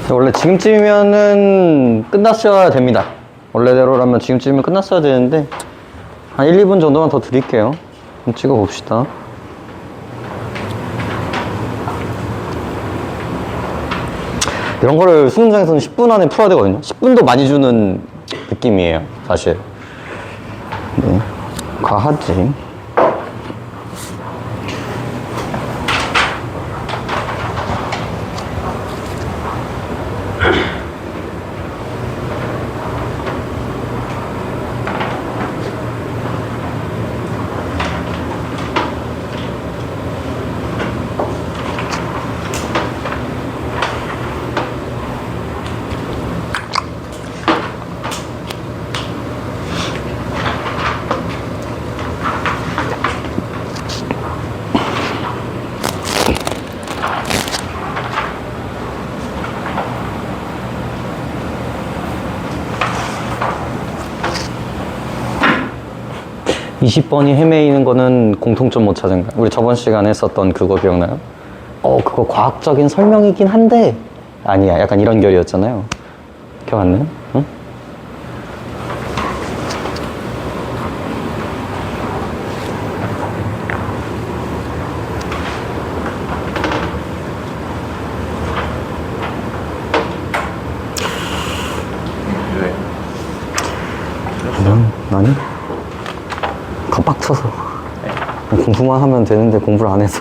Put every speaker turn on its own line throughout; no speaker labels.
원래 지금쯤이면은 끝났어야 됩니다. 원래대로라면 지금쯤이면 끝났어야 되는데 한 1, 2분 정도만 더 드릴게요. 좀 찍어봅시다. 이런 거를 수능장에서는 10분 안에 풀어야 되거든요. 10분도 많이 주는 느낌이에요, 사실. 네, 과하지. 이십 번이 헤매이는 거는 공통점 못 찾은 거야. 우리 저번 시간에 했었던 그거 기억나요? 그거 과학적인 설명이긴 한데 아니야. 약간 이런 결이었잖아요. 기억 안 나요? 응? 아니? 빡쳐서 공부만 하면 되는데 공부를 안 해서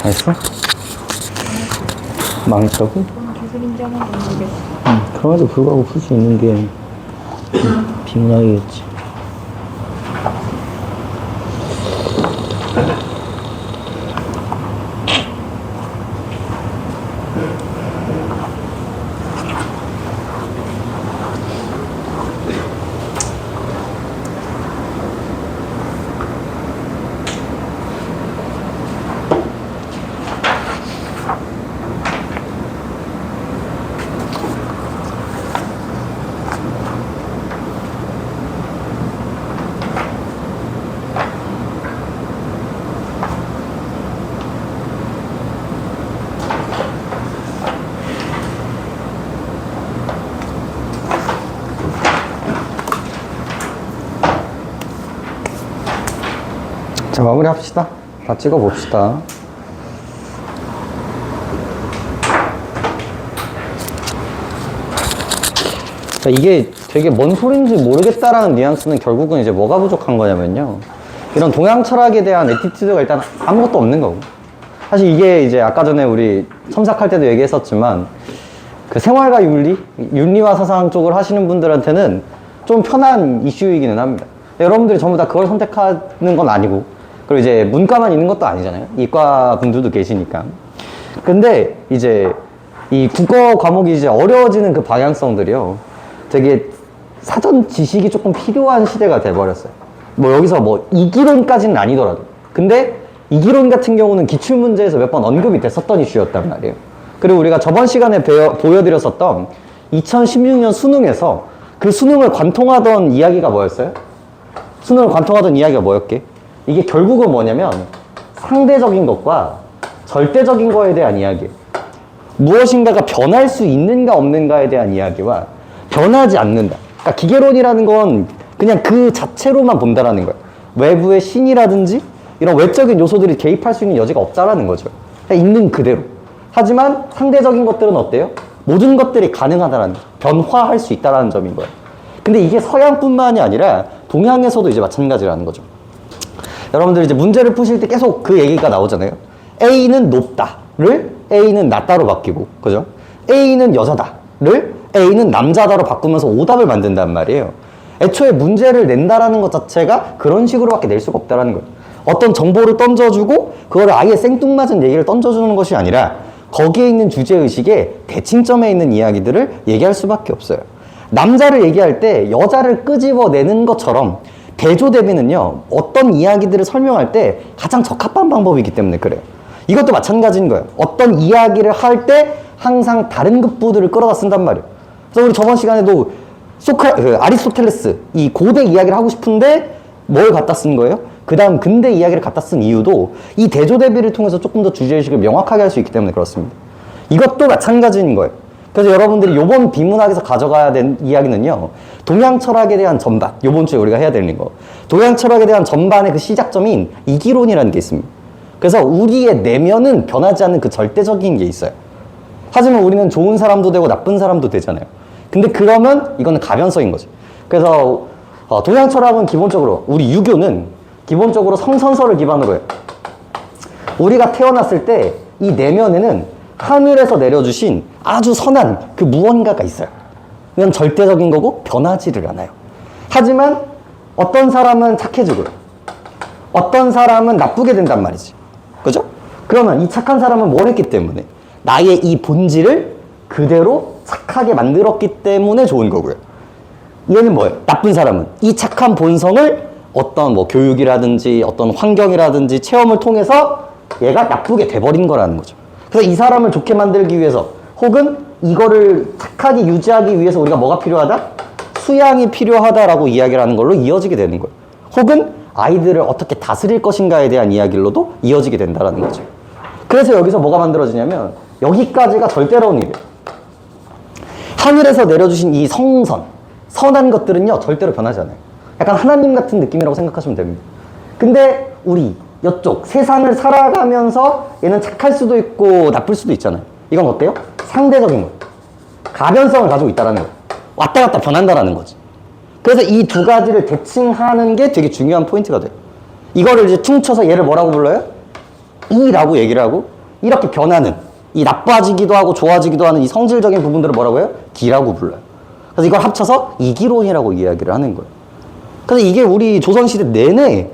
알았어? 망했다고?
기술인정은 모르겠어.
그럼에도 불구하고 풀 수 있는 게 비문학이겠지. 자, 마무리 합시다. 다 찍어 봅시다. 자, 이게 되게 뭔 소린지 모르겠다라는 뉘앙스는 결국은 이제 뭐가 부족한 거냐면요. 이런 동양 철학에 대한 에티튜드가 일단 아무것도 없는 거고. 사실 이게 이제 아까 전에 우리 첨삭할 때도 얘기했었지만 그 생활과 윤리와 사상 쪽을 하시는 분들한테는 좀 편한 이슈이기는 합니다. 여러분들이 전부 다 그걸 선택하는 건 아니고, 그리고 이제 문과만 있는 것도 아니잖아요. 이과 분들도 계시니까. 근데 이제 이 국어 과목이 이제 어려워지는 그 방향성들이요. 되게 사전 지식이 조금 필요한 시대가 돼버렸어요. 뭐 여기서 뭐 이기론까지는 아니더라도. 근데 이기론 같은 경우는 기출문제에서 몇 번 언급이 됐었던 이슈였단 말이에요. 그리고 우리가 저번 시간에 보여드렸었던 2016년 수능에서 그 수능을 관통하던 이야기가 뭐였어요? 수능을 관통하던 이야기가 뭐였게? 이게 결국은 뭐냐면 상대적인 것과 절대적인 거에 대한 이야기예요. 무엇인가가 변할 수 있는가 없는가에 대한 이야기와 변하지 않는다. 그러니까 기계론이라는 건 그냥 그 자체로만 본다라는 거예요. 외부의 신이라든지 이런 외적인 요소들이 개입할 수 있는 여지가 없다라는 거죠. 그냥 있는 그대로. 하지만 상대적인 것들은 어때요? 모든 것들이 가능하다라는, 변화할 수 있다라는 점인 거예요. 근데 이게 서양뿐만이 아니라 동양에서도 이제 마찬가지라는 거죠. 여러분들 이제 문제를 푸실 때 계속 그 얘기가 나오잖아요. A는 높다를 A는 낮다로 바뀌고, 그죠? A는 여자다를 A는 남자다로 바꾸면서 오답을 만든단 말이에요. 애초에 문제를 낸다라는 것 자체가 그런 식으로밖에 낼 수가 없다라는 거예요. 어떤 정보를 던져주고 그거를 아예 생뚱맞은 얘기를 던져주는 것이 아니라 거기에 있는 주제의식에 대칭점에 있는 이야기들을 얘기할 수밖에 없어요. 남자를 얘기할 때 여자를 끄집어내는 것처럼 대조대비는요, 어떤 이야기들을 설명할 때 가장 적합한 방법이기 때문에 그래요. 이것도 마찬가지인 거예요. 어떤 이야기를 할 때 항상 다른 급부들을 끌어다 쓴단 말이에요. 그래서 우리 저번 시간에도 아리스토텔레스, 이 고대 이야기를 하고 싶은데 뭘 갖다 쓴 거예요? 그 다음 근대 이야기를 갖다 쓴 이유도 이 대조대비를 통해서 조금 더 주제의식을 명확하게 할 수 있기 때문에 그렇습니다. 이것도 마찬가지인 거예요. 그래서 여러분들이 이번 비문학에서 가져가야 되는 이야기는요, 동양 철학에 대한 전반, 이번 주에 우리가 해야 되는 거, 동양 철학에 대한 전반의 그 시작점인 이기론이라는 게 있습니다. 그래서 우리의 내면은 변하지 않는 그 절대적인 게 있어요. 하지만 우리는 좋은 사람도 되고 나쁜 사람도 되잖아요. 근데 그러면 이거는 가변성인 거죠. 그래서 동양 철학은 기본적으로, 우리 유교는 기본적으로 성선설을 기반으로 해요. 우리가 태어났을 때 이 내면에는 하늘에서 내려주신 아주 선한 그 무언가가 있어요. 이건 절대적인 거고 변하지를 않아요. 하지만 어떤 사람은 착해지고요, 어떤 사람은 나쁘게 된단 말이지. 그죠? 그러면 이 착한 사람은 뭘 했기 때문에? 나의 이 본질을 그대로 착하게 만들었기 때문에 좋은 거고요. 얘는 뭐예요? 나쁜 사람은 이 착한 본성을 어떤 뭐 교육이라든지 어떤 환경이라든지 체험을 통해서 얘가 나쁘게 돼버린 거라는 거죠. 그래서 이 사람을 좋게 만들기 위해서, 혹은 이거를 착하게 유지하기 위해서 우리가 뭐가 필요하다? 수양이 필요하다라고 이야기를 하는 걸로 이어지게 되는 거예요. 혹은 아이들을 어떻게 다스릴 것인가에 대한 이야기로도 이어지게 된다는 거죠. 그래서 여기서 뭐가 만들어지냐면, 여기까지가 절대로운 일이에요. 하늘에서 내려주신 이 성선, 선한 것들은요 절대로 변하지 않아요. 약간 하나님 같은 느낌이라고 생각하시면 됩니다. 근데 우리 이쪽 세상을 살아가면서 얘는 착할 수도 있고 나쁠 수도 있잖아요. 이건 어때요? 상대적인 거예요. 가변성을 가지고 있다는 거예요. 왔다 갔다 변한다는 거지. 그래서 이 두 가지를 대칭하는 게 되게 중요한 포인트가 돼요. 이거를 이제 퉁쳐서 얘를 뭐라고 불러요? 이라고 얘기를 하고, 이렇게 변하는, 이 나빠지기도 하고 좋아지기도 하는 이 성질적인 부분들을 뭐라고 해요? 기라고 불러요. 그래서 이걸 합쳐서 이기론이라고 이야기를 하는 거예요. 그래서 이게 우리 조선시대 내내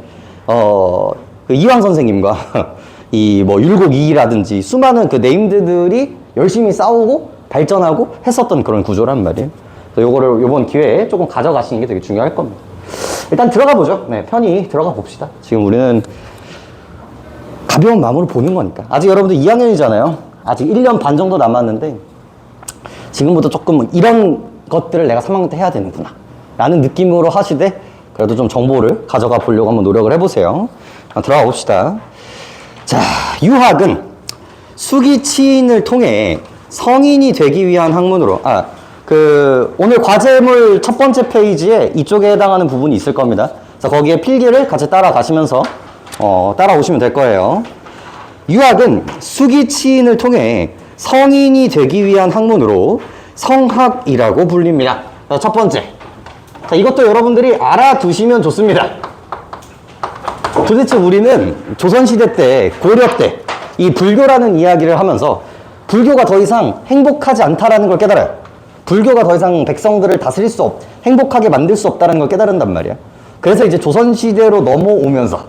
그 이황 선생님과 이 뭐 율곡이라든지 수많은 그 네임드들이 열심히 싸우고 발전하고 했었던 그런 구조란 말이에요. 그래서 요거를 요번 기회에 조금 가져가시는 게 되게 중요할 겁니다. 일단 들어가 보죠. 네, 편히 들어가 봅시다. 지금 우리는 가벼운 마음으로 보는 거니까. 아직 여러분들 2학년이잖아요. 아직 1년 반 정도 남았는데 지금부터 조금 이런 것들을 내가 3학년 때 해야 되는구나 라는 느낌으로 하시되, 그래도 좀 정보를 가져가 보려고 한번 노력을 해보세요. 들어가 봅시다. 자, 유학은 수기치인을 통해 성인이 되기 위한 학문으로, 오늘 과제물 첫 번째 페이지에 이쪽에 해당하는 부분이 있을 겁니다. 그래서 거기에 필기를 같이 따라가시면서 따라오시면 될 거예요. 유학은 수기치인을 통해 성인이 되기 위한 학문으로 성학이라고 불립니다. 자, 첫 번째. 자, 이것도 여러분들이 알아두시면 좋습니다. 도대체 우리는 조선시대 때, 고려 때, 이 불교라는 이야기를 하면서 불교가 더 이상 행복하지 않다라는 걸 깨달아요. 불교가 더 이상 백성들을 다스릴 수 행복하게 만들 수 없다는 걸 깨달은단 말이야. 그래서 이제 조선시대로 넘어오면서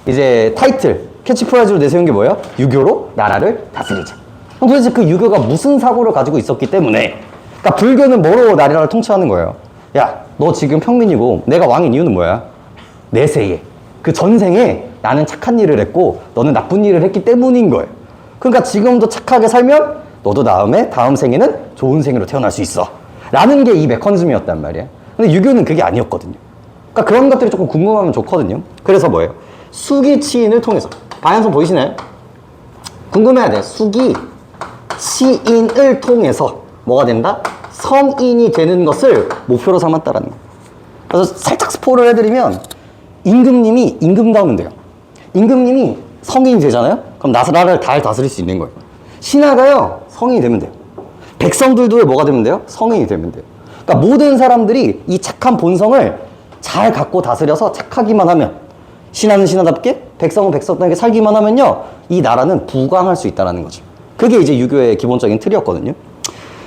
이제 타이틀, 캐치프라이즈로 내세운 게 뭐예요? 유교로 나라를 다스리자. 그럼 도대체 그 유교가 무슨 사고를 가지고 있었기 때문에, 그러니까 불교는 뭐로 나라를 통치하는 거예요? 야, 너 지금 평민이고 내가 왕인 이유는 뭐야? 내세에, 그 전생에 나는 착한 일을 했고 너는 나쁜 일을 했기 때문인 거예요. 그러니까 지금도 착하게 살면 너도 다음 생에는 좋은 생으로 태어날 수 있어 라는 게 이 메커니즘이었단 말이야. 근데 유교는 그게 아니었거든요. 그러니까 그런 것들이 조금 궁금하면 좋거든요. 그래서 뭐예요? 수기치인을 통해서, 방향성 보이시나요? 궁금해야 돼. 수기, 치인을 통해서 뭐가 된다? 성인이 되는 것을 목표로 삼았다라는 거예요. 그래서 살짝 스포를 해드리면 임금님이 임금다우면 돼요. 임금님이 성인이 되잖아요? 그럼 나라를 잘 다스릴 수 있는 거예요. 신하가요, 성인이 되면 돼요. 백성들도 뭐가 되면 돼요? 성인이 되면 돼요. 그러니까 모든 사람들이 이 착한 본성을 잘 갖고 다스려서 착하기만 하면, 신하는 신하답게, 백성은 백성답게 살기만 하면요, 이 나라는 부강할 수 있다는 거죠. 그게 이제 유교의 기본적인 틀이었거든요.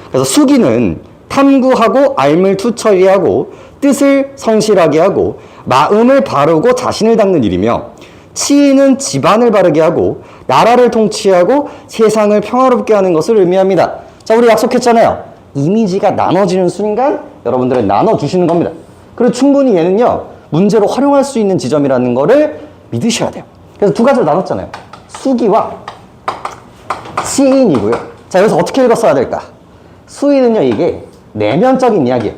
그래서 수기는 탐구하고 알물 투철이하고 뜻을 성실하게 하고 마음을 바르고 자신을 닦는 일이며, 치인은 집안을 바르게 하고 나라를 통치하고 세상을 평화롭게 하는 것을 의미합니다. 자, 우리 약속했잖아요. 이미지가 나눠지는 순간 여러분들은 나눠주시는 겁니다. 그리고 충분히 얘는요, 문제로 활용할 수 있는 지점이라는 거를 믿으셔야 돼요. 그래서 두 가지로 나눴잖아요. 수기와 치인이고요. 자, 여기서 어떻게 읽었어야 될까? 수인은요, 이게 내면적인 이야기예요.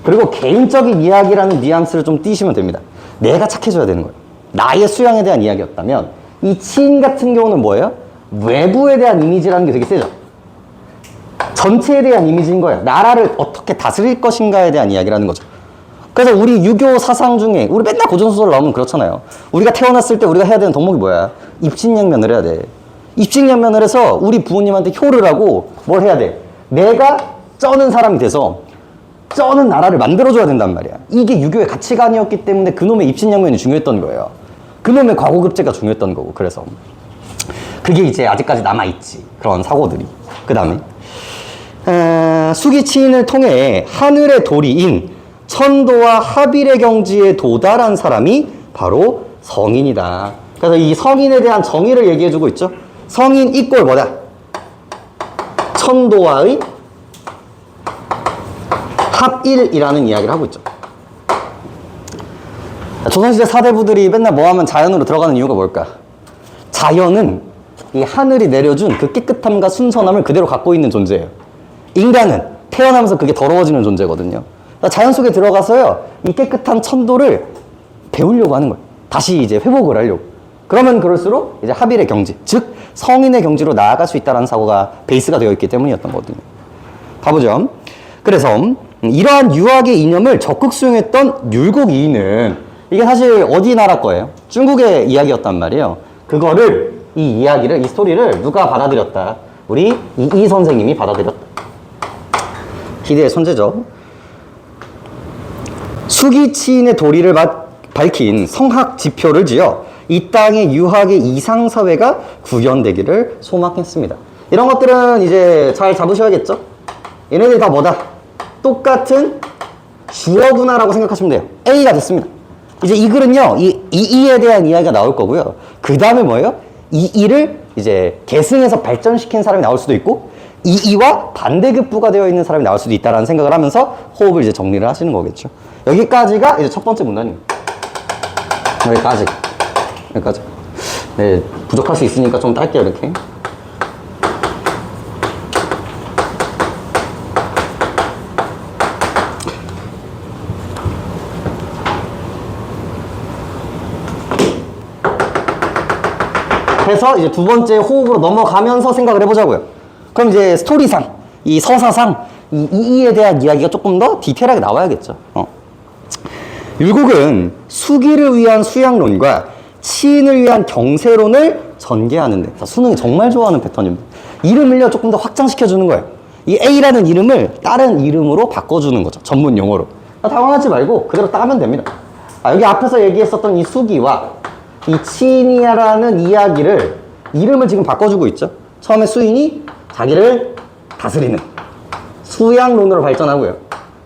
그리고 개인적인 이야기라는 뉘앙스를 좀 띄시면 됩니다. 내가 착해져야 되는 거예요. 나의 수양에 대한 이야기였다면, 이 치인 같은 경우는 뭐예요? 외부에 대한 이미지라는 게 되게 세죠. 전체에 대한 이미지인 거예요. 나라를 어떻게 다스릴 것인가에 대한 이야기라는 거죠. 그래서 우리 유교 사상 중에 우리 맨날 고전소설 나오면 그렇잖아요. 우리가 태어났을 때 우리가 해야 되는 덕목이 뭐야? 입신양면을 해야 돼. 입신양면을 해서 우리 부모님한테 효를 하고 뭘 해야 돼? 내가 쩌는 사람이 돼서 쩌는 나라를 만들어줘야 된단 말이야. 이게 유교의 가치관이었기 때문에 그놈의 입신양면이 중요했던 거예요. 그놈의 과고급제가 중요했던 거고. 그래서 그게 이제 아직까지 남아있지. 그런 사고들이. 그 다음에 수기치인을 통해 하늘의 도리인 천도와 하빌의 경지에 도달한 사람이 바로 성인이다. 그래서 이 성인에 대한 정의를 얘기해주고 있죠. 성인 이꼴 뭐다? 천도와의 합일이라는 이야기를 하고 있죠. 조선시대 사대부들이 맨날 뭐하면 자연으로 들어가는 이유가 뭘까? 자연은 이 하늘이 내려준 그 깨끗함과 순선함을 그대로 갖고 있는 존재예요. 인간은 태어나면서 그게 더러워지는 존재거든요. 그러니까 자연 속에 들어가서요, 이 깨끗한 천도를 배우려고 하는 거예요. 다시 이제 회복을 하려고. 그러면 그럴수록 이제 합일의 경지, 즉 성인의 경지로 나아갈 수 있다는 사고가 베이스가 되어 있기 때문이었던 거거든요. 가보죠. 그래서 이러한 유학의 이념을 적극 수용했던 율곡이인은, 이게 사실 어디 나라 거예요? 중국의 이야기였단 말이에요. 그거를, 이 이야기를, 이 스토리를 누가 받아들였다? 우리 이이 선생님이 받아들였다. 기대의 손재죠. 수기치인의 도리를 밝힌 성학 지표를 지어 이 땅의 유학의 이상사회가 구현되기를 소망했습니다. 이런 것들은 이제 잘 잡으셔야겠죠? 얘네들이 다 뭐다? 똑같은 주어구나라고 생각하시면 돼요. A가 됐습니다. 이제 이 글은요, 이에 대한 이야기가 나올 거고요. 그 다음에 뭐예요? 이를 이제 계승해서 발전시킨 사람이 나올 수도 있고, 이와 반대급부가 되어 있는 사람이 나올 수도 있다라는 생각을 하면서 호흡을 이제 정리를 하시는 거겠죠. 여기까지가 이제 첫 번째 문단입니다. 여기까지. 네, 부족할 수 있으니까 좀 딸게요, 이렇게. 해서 이제 두 번째 호흡으로 넘어가면서 생각을 해보자고요. 그럼 이제 스토리상, 이 서사상, 이에 대한 이야기가 조금 더 디테일하게 나와야겠죠. 율곡은 수기를 위한 수양론과 치인을 위한 경세론을 전개하는데, 수능이 정말 좋아하는 패턴입니다. 이름을요, 조금 더 확장시켜주는 거예요. 이 A라는 이름을 다른 이름으로 바꿔주는 거죠. 전문 용어로. 당황하지 말고 그대로 따면 됩니다. 여기 앞에서 얘기했었던 이 수기와 이 치인이라는 이야기를, 이름을 지금 바꿔주고 있죠. 처음에 수인이 자기를 다스리는 수양론으로 발전하고요.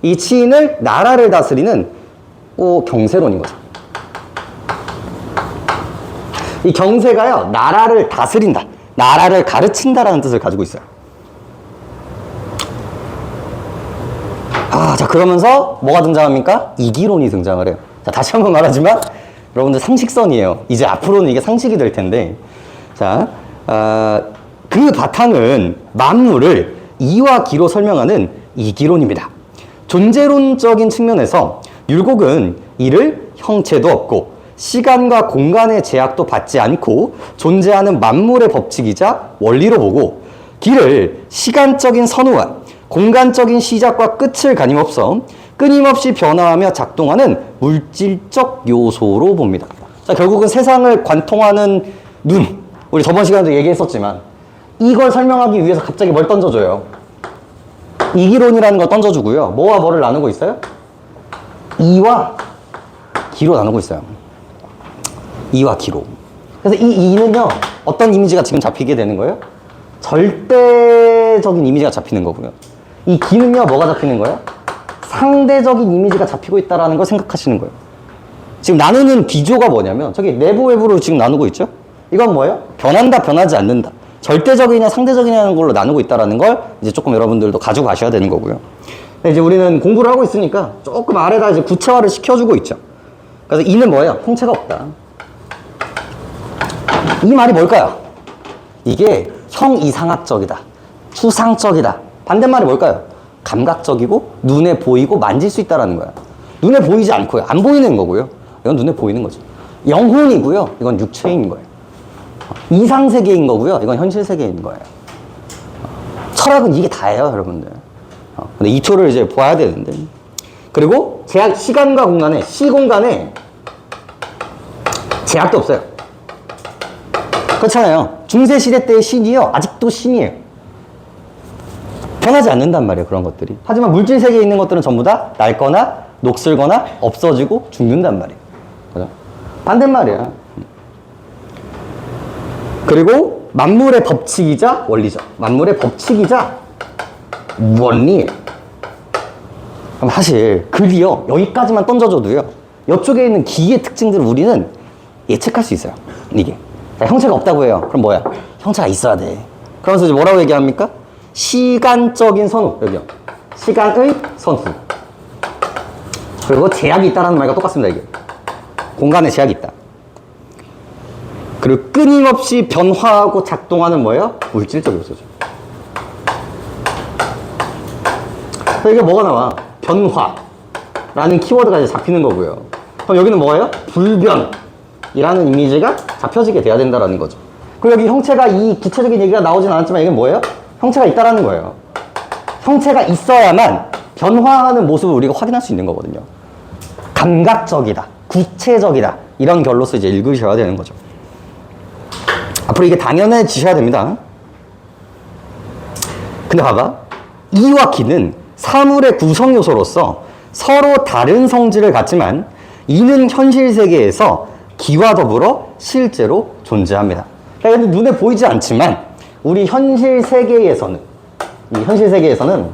이 치인을 나라를 다스리는 경세론인 거죠. 이 경세가요, 나라를 다스린다, 나라를 가르친다라는 뜻을 가지고 있어요. 자, 그러면서 뭐가 등장합니까? 이기론이 등장을 해요. 자, 다시 한번 말하지만 여러분들 상식선이에요. 이제 앞으로는 이게 상식이 될 텐데, 자, 그 바탕은 만물을 이와 기로 설명하는 이기론입니다. 존재론적인 측면에서 율곡은 이를 형체도 없고 시간과 공간의 제약도 받지 않고 존재하는 만물의 법칙이자 원리로 보고, 기를 시간적인 선후와 공간적인 시작과 끝을 끊임없이 변화하며 작동하는 물질적 요소로 봅니다. 자, 결국은 세상을 관통하는 눈. 우리 저번 시간에도 얘기했었지만 이걸 설명하기 위해서 갑자기 뭘 던져줘요? 이기론이라는 걸 던져주고요. 뭐와 뭐를 나누고 있어요? 이와 기로 나누고 있어요. 이와 기로. 그래서 이 이는요, 어떤 이미지가 지금 잡히게 되는 거예요? 절대적인 이미지가 잡히는 거고요. 이 기는요, 뭐가 잡히는 거예요? 상대적인 이미지가 잡히고 있다는 걸 생각하시는 거예요. 지금 나누는 비조가 뭐냐면, 저기 내부 외부로 지금 나누고 있죠? 이건 뭐예요? 변한다, 변하지 않는다. 절대적이냐, 상대적이냐는 걸로 나누고 있다는 걸 이제 조금 여러분들도 가지고 가셔야 되는 거고요. 이제 우리는 공부를 하고 있으니까 조금 아래다 이제 구체화를 시켜주고 있죠. 그래서 이는 뭐예요? 통째가 없다. 이 말이 뭘까요? 이게 형이상학적이다, 추상적이다. 반대말이 뭘까요? 감각적이고 눈에 보이고 만질 수 있다는 거야. 눈에 보이지 않고요. 안 보이는 거고요. 이건 눈에 보이는 거죠. 영혼이고요. 이건 육체인 거예요. 이상세계인 거고요. 이건 현실세계인 거예요. 철학은 이게 다예요, 여러분들. 근데 이 초를 이제 보아야 되는데. 그리고 시간과 공간에, 시공간에 제약도 없어요. 그렇잖아요. 중세시대 때의 신이요, 아직도 신이에요. 변하지 않는단 말이에요, 그런 것들이. 하지만 물질세계에 있는 것들은 전부 다 낡거나 녹슬거나 없어지고 죽는단 말이에요. 그죠? 반대말이야. 그리고 만물의 법칙이자 원리죠. 만물의 법칙이자 원리예요. 그럼 사실 글이요, 여기까지만 던져줘도요, 이쪽에 있는 기의 특징들을 우리는 예측할 수 있어요. 이게 형체가 없다고 해요. 그럼 뭐야? 형체가 있어야 돼. 그러면서 이제 뭐라고 얘기합니까? 시간적인 선후. 여기요, 시간의 선후. 그리고 제약이 있다는 말과 똑같습니다. 이게 공간에 제약이 있다. 그리고 끊임없이 변화하고 작동하는 뭐예요? 물질적 요소죠. 그래서 이게 뭐가 나와? 변화라는 키워드가 이제 잡히는 거고요. 그럼 여기는 뭐예요? 불변이라는 이미지가 잡혀지게 돼야 된다는 거죠. 그리고 여기 형체가, 이 구체적인 얘기가 나오진 않았지만 이게 뭐예요? 형체가 있다라는 거예요. 형체가 있어야만 변화하는 모습을 우리가 확인할 수 있는 거거든요. 감각적이다, 구체적이다, 이런 결로서 이제 읽으셔야 되는 거죠. 앞으로 이게 당연해지셔야 됩니다. 근데 봐봐, 이와 기는 사물의 구성 요소로서 서로 다른 성질을 갖지만 이는 현실 세계에서 기와 더불어 실제로 존재합니다. 그러니까 눈에 보이지 않지만 우리 현실 세계에서는, 이 현실 세계에서는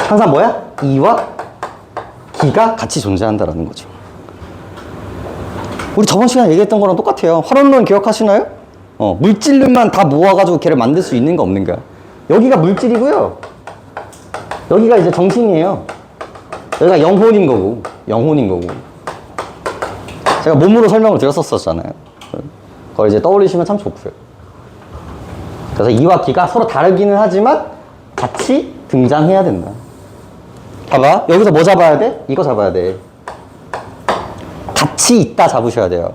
항상 뭐야? 이와 기가 같이 존재한다는 거죠. 우리 저번 시간에 얘기했던 거랑 똑같아요. 활원론 기억하시나요? 물질들만 다 모아가지고 걔를 만들 수 있는 거 없는가? 여기가 물질이고요, 여기가 이제 정신이에요. 여기가 영혼인 거고, 영혼인 거고. 제가 몸으로 설명을 드렸었잖아요. 그걸 이제 떠올리시면 참 좋고요. 그래서 이와 기가 서로 다르기는 하지만 같이 등장해야 된다. 봐봐, 여기서 뭐 잡아야 돼? 이거 잡아야 돼. 같이 있다 잡으셔야 돼요.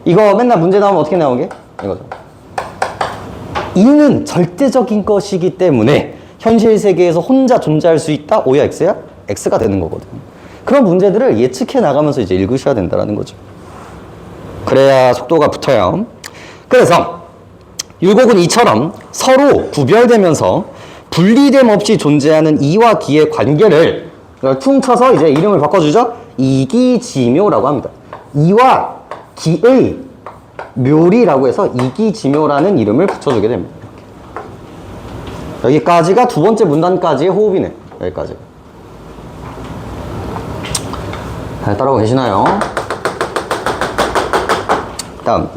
이거 맨날 문제 나오면 어떻게 나오게? 이거죠. 이는 절대적인 것이기 때문에 현실 세계에서 혼자 존재할 수 있다? O야 X야? X가 되는 거거든. 그런 문제들을 예측해 나가면서 이제 읽으셔야 된다는 거죠. 그래야 속도가 붙어요. 그래서 율곡은 이처럼 서로 구별되면서 분리됨 없이 존재하는 이와 기의 관계를 퉁쳐서 이제 이름을 바꿔주죠. 이기지묘라고 합니다. 이와 기의 묘리라고 해서 이기지묘라는 이름을 붙여주게 됩니다. 여기까지가 두 번째 문단까지의 호흡이네. 여기까지. 잘 따라오고 계시나요? 다음.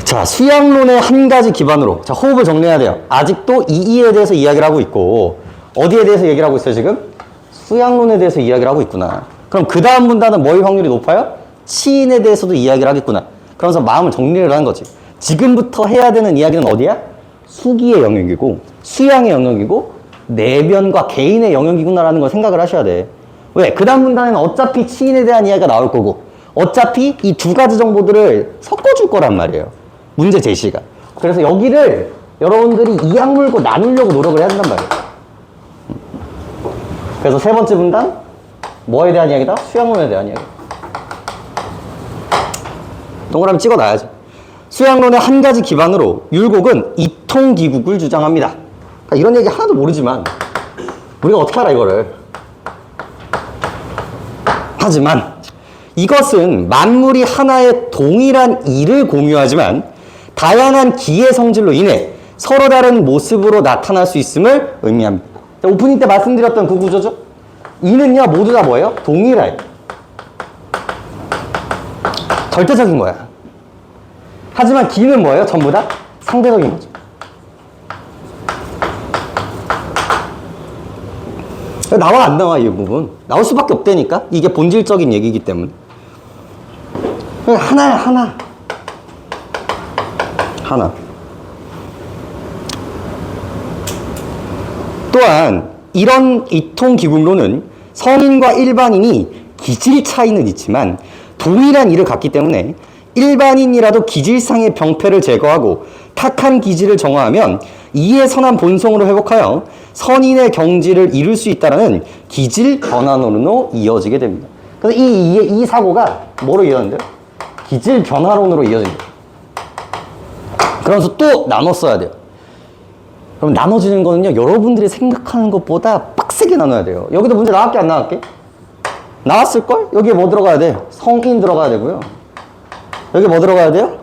자, 수양론의 한 가지 기반으로, 자, 호흡을 정리해야 돼요. 아직도 이에 대해서 이야기를 하고 있고, 어디에 대해서 얘기를 하고 있어요, 지금? 수양론에 대해서 이야기를 하고 있구나. 그럼 그 다음 문단은 뭐의 확률이 높아요? 치인에 대해서도 이야기를 하겠구나. 그러면서 마음을 정리를 하는 거지. 지금부터 해야 되는 이야기는 어디야? 수기의 영역이고, 수양의 영역이고, 내면과 개인의 영역이구나라는 걸 생각을 하셔야 돼. 왜? 그 다음 문단에는 어차피 치인에 대한 이야기가 나올 거고, 어차피 이 두 가지 정보들을 섞어줄 거란 말이에요. 문제 제시가. 그래서 여기를 여러분들이 이악 물고 나누려고 노력을 해야 된단 말이에요. 그래서 세 번째 분단, 뭐에 대한 이야기다? 수양론에 대한 이야기. 동그라미 찍어놔야죠. 수양론의 한 가지 기반으로 율곡은 이통기국을 주장합니다. 그러니까 이런 얘기 하나도 모르지만 우리가 어떻게 알아 이거를. 하지만 이것은 만물이 하나의 동일한 이를 공유하지만 다양한 기의 성질로 인해 서로 다른 모습으로 나타날 수 있음을 의미합니다. 오프닝 때 말씀드렸던 그 구조죠. 이는요 모두 다 뭐예요? 동일해요. 절대적인 거야. 하지만 기는 뭐예요? 전부 다 상대적인 거죠. 나와 안 나와 이 부분? 나올 수밖에 없다니까. 이게 본질적인 얘기이기 때문에. 하나야 하나. 하나. 또한 이런 이통기국론은 성인과 일반인이 기질 차이는 있지만 동일한 이를 갖기 때문에 일반인이라도 기질상의 병폐를 제거하고 탁한 기질을 정화하면 이의 선한 본성으로 회복하여 선인의 경지를 이룰 수 있다는 기질 변화론으로 이어지게 됩니다. 그래서 이 사고가 뭐로 이어진대요? 기질 변화론으로 이어집니다. 그러면서 또 나눠 써야 돼요. 그럼 나눠지는 거는요, 여러분들이 생각하는 것보다 빡세게 나눠야 돼요. 여기도 문제 나왔게 안 나왔게? 나왔을걸? 여기에 뭐 들어가야 돼? 성인 들어가야 되고요. 여기 뭐 들어가야 돼요?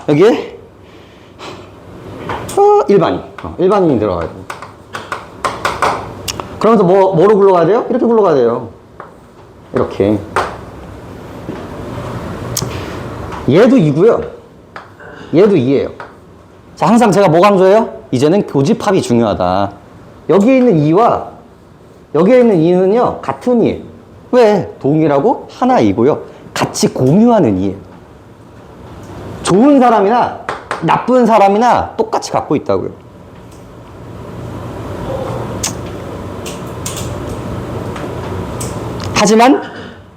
여기에 일반인. 일반인이 들어가야 돼요. 그러면서 뭐로 굴러가야 돼요? 이렇게 굴러가야 돼요. 이렇게. 얘도 2고요. 얘도 2예요. 자, 항상 제가 뭐 강조해요? 이제는 교집합이 중요하다. 여기에 있는 2와 여기에 있는 2는요, 같은 2예요. 왜? 동일하고 하나 2고요. 같이 공유하는 2예요. 좋은 사람이나 나쁜 사람이나 똑같이 갖고 있다고요. 하지만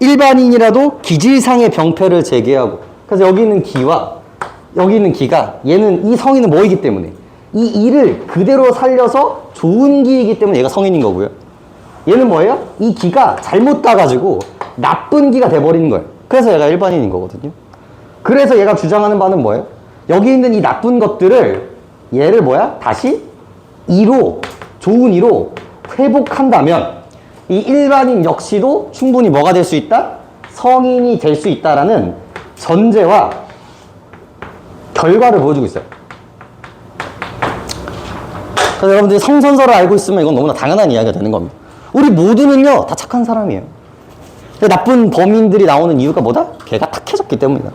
일반인이라도 기질상의 병폐를 제거하고, 그래서 여기 있는 기와 여기 있는 기가, 얘는 이 성인은 뭐이기 때문에 이 이를 그대로 살려서 좋은 기이기 때문에 얘가 성인인 거고요. 얘는 뭐예요? 이 기가 잘못 가가지고 나쁜 기가 돼버리는 거예요. 그래서 얘가 일반인인 거거든요. 그래서 얘가 주장하는 바는 뭐예요? 여기 있는 이 나쁜 것들을 얘를 뭐야? 다시 2로, 좋은 2로 회복한다면 이 일반인 역시도 충분히 뭐가 될 수 있다? 성인이 될 수 있다라는 전제와 결과를 보여주고 있어요. 그래서 여러분들이 성선설을 알고 있으면 이건 너무나 당연한 이야기가 되는 겁니다. 우리 모두는요 다 착한 사람이에요. 근데 나쁜 범인들이 나오는 이유가 뭐다? 걔가 탁해졌기 때문이다.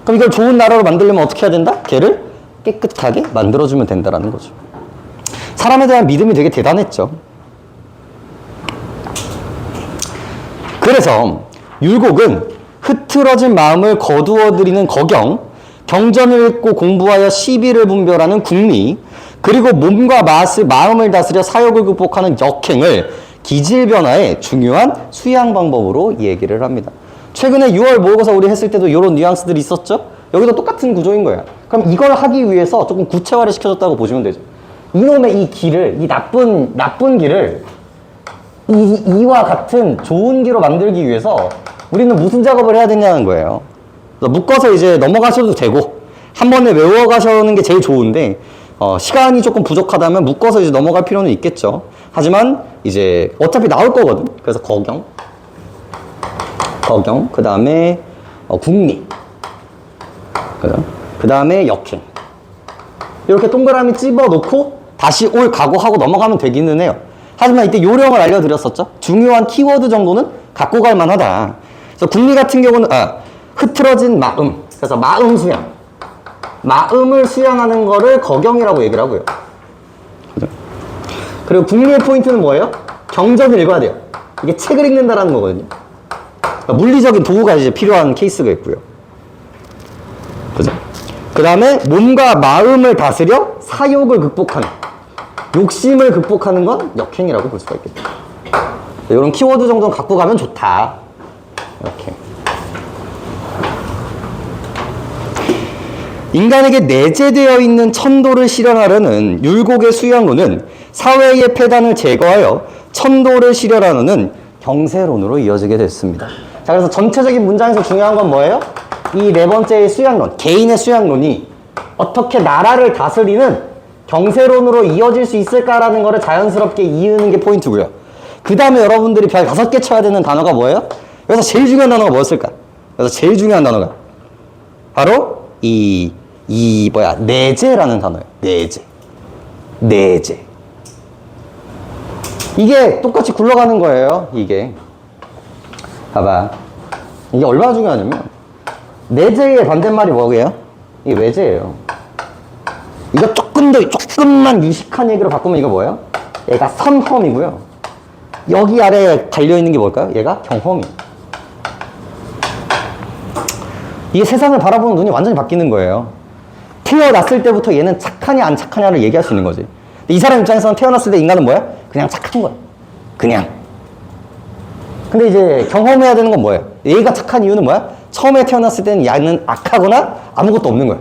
그럼 이걸 좋은 나라로 만들려면 어떻게 해야 된다? 걔를 깨끗하게 만들어주면 된다라는 거죠. 사람에 대한 믿음이 되게 대단했죠. 그래서 율곡은 흐트러진 마음을 거두어들이는 거경, 경전을 읽고 공부하여 시비를 분별하는 궁리, 그리고 몸과 마음을 다스려 사욕을 극복하는 역행을 기질 변화의 중요한 수양 방법으로 얘기를 합니다. 최근에 6월 모의고사 우리 했을 때도 이런 뉘앙스들이 있었죠? 여기도 똑같은 구조인 거야. 그럼 이걸 하기 위해서 조금 구체화를 시켜줬다고 보시면 되죠. 이놈의 이 기를, 이 나쁜 기를 이와 같은 좋은 기로 만들기 위해서 우리는 무슨 작업을 해야 되냐는 거예요. 묶어서 이제 넘어가셔도 되고, 한 번에 외워가시는 게 제일 좋은데, 시간이 조금 부족하다면 묶어서 이제 넘어갈 필요는 있겠죠. 하지만 이제 어차피 나올 거거든. 그래서 거경, 그 다음에 궁리, 그 다음에 역행. 이렇게 동그라미 찝어놓고 다시 올 각오하고 넘어가면 되기는 해요. 하지만 이때 요령을 알려드렸었죠. 중요한 키워드 정도는 갖고 갈 만하다. 그래서 궁리 같은 경우는 흐트러진 마음, 그래서 마음 수양, 마음을 수양하는 거를 거경이라고 얘기를 하고요. 그리고 궁리의 포인트는 뭐예요? 경전을 읽어야 돼요. 이게 책을 읽는다라는 거거든요. 그러니까 물리적인 도구가 이제 필요한 케이스가 있고요. 그죠? 그 다음에 몸과 마음을 다스려 사욕을 극복하는, 욕심을 극복하는 건 역행이라고 볼 수가 있겠죠. 이런 키워드 정도는 갖고 가면 좋다. 이렇게. 인간에게 내재되어 있는 천도를 실현하려는 율곡의 수양론은 사회의 폐단을 제거하여 천도를 실현하려는 경세론으로 이어지게 됐습니다. 자, 그래서 전체적인 문장에서 중요한 건 뭐예요? 이 네 번째의 수양론, 개인의 수양론이 어떻게 나라를 다스리는 경세론으로 이어질 수 있을까라는 거를 자연스럽게 이으는 게 포인트고요. 그 다음에 여러분들이 별 5개 쳐야 되는 단어가 뭐예요? 여기서 제일 중요한 단어가 뭐였을까? 여기서 제일 중요한 단어가 바로 내재라는 단어예요. 내재. 이게 똑같이 굴러가는 거예요. 이게 봐봐. 이게 얼마나 중요하냐면 내재의 반대말이 뭐게요? 이게 외재예요. 이거 조금만 유식한 얘기로 바꾸면 이거 뭐예요? 얘가 선험이고요. 여기 아래에 달려있는 게 뭘까요? 얘가 경험이. 이게 세상을 바라보는 눈이 완전히 바뀌는 거예요. 태어났을 때부터 얘는 착하냐 안 착하냐를 얘기할 수 있는 거지. 근데 이 사람 입장에서는 태어났을 때 인간은 뭐야? 그냥 착한 거야. 그냥. 근데 이제 경험해야 되는 건 뭐예요? 얘가 착한 이유는 뭐야? 처음에 태어났을 때는 얘는 악하거나 아무것도 없는 거야.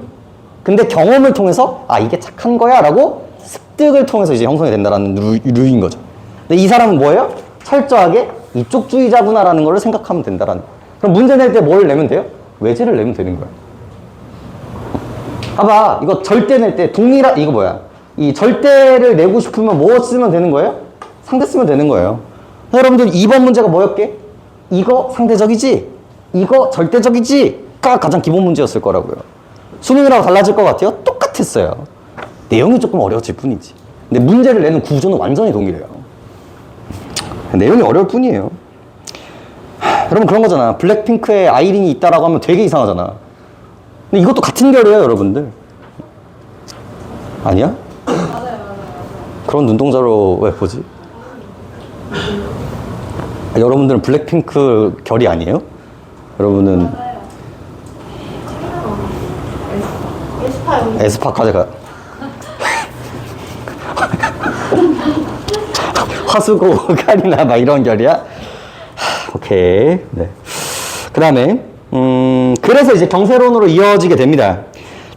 근데 경험을 통해서 이게 착한 거야 라고 습득을 통해서 이제 형성이 된다라는 류인 거죠. 근데 이 사람은 뭐예요? 철저하게 이쪽주의자구나라는 걸 생각하면 된다라는 거예요. 그럼 문제 낼 때 뭘 내면 돼요? 외제를 내면 되는 거야. 봐봐, 이거 절대 낼 때 이거 뭐야? 이 절대를 내고 싶으면 뭐 쓰면 되는 거예요? 상대 쓰면 되는 거예요. 여러분들 2번 문제가 뭐였게? 이거 상대적이지? 이거 절대적이지?가 가장 기본 문제였을 거라고요. 수능이라고 달라질 것 같아요? 똑같았어요. 내용이 조금 어려워질 뿐이지. 근데 문제를 내는 구조는 완전히 동일해요. 내용이 어려울 뿐이에요. 여러분 그런 거잖아. 블랙핑크에 아이린이 있다라고 하면 되게 이상하잖아. 근데 이것도 같은 결이에요, 여러분들. 아니야?
맞아요.
그런 눈동자로 왜 보지? 여러분들은 블랙핑크 결이 아니에요? 여러분은
맞아요. 에스파
에스파 가져가. 화수고 칼이나 막 이런 결이야? 오케이. 네. 그 다음에 그래서 이제 경세론으로 이어지게 됩니다.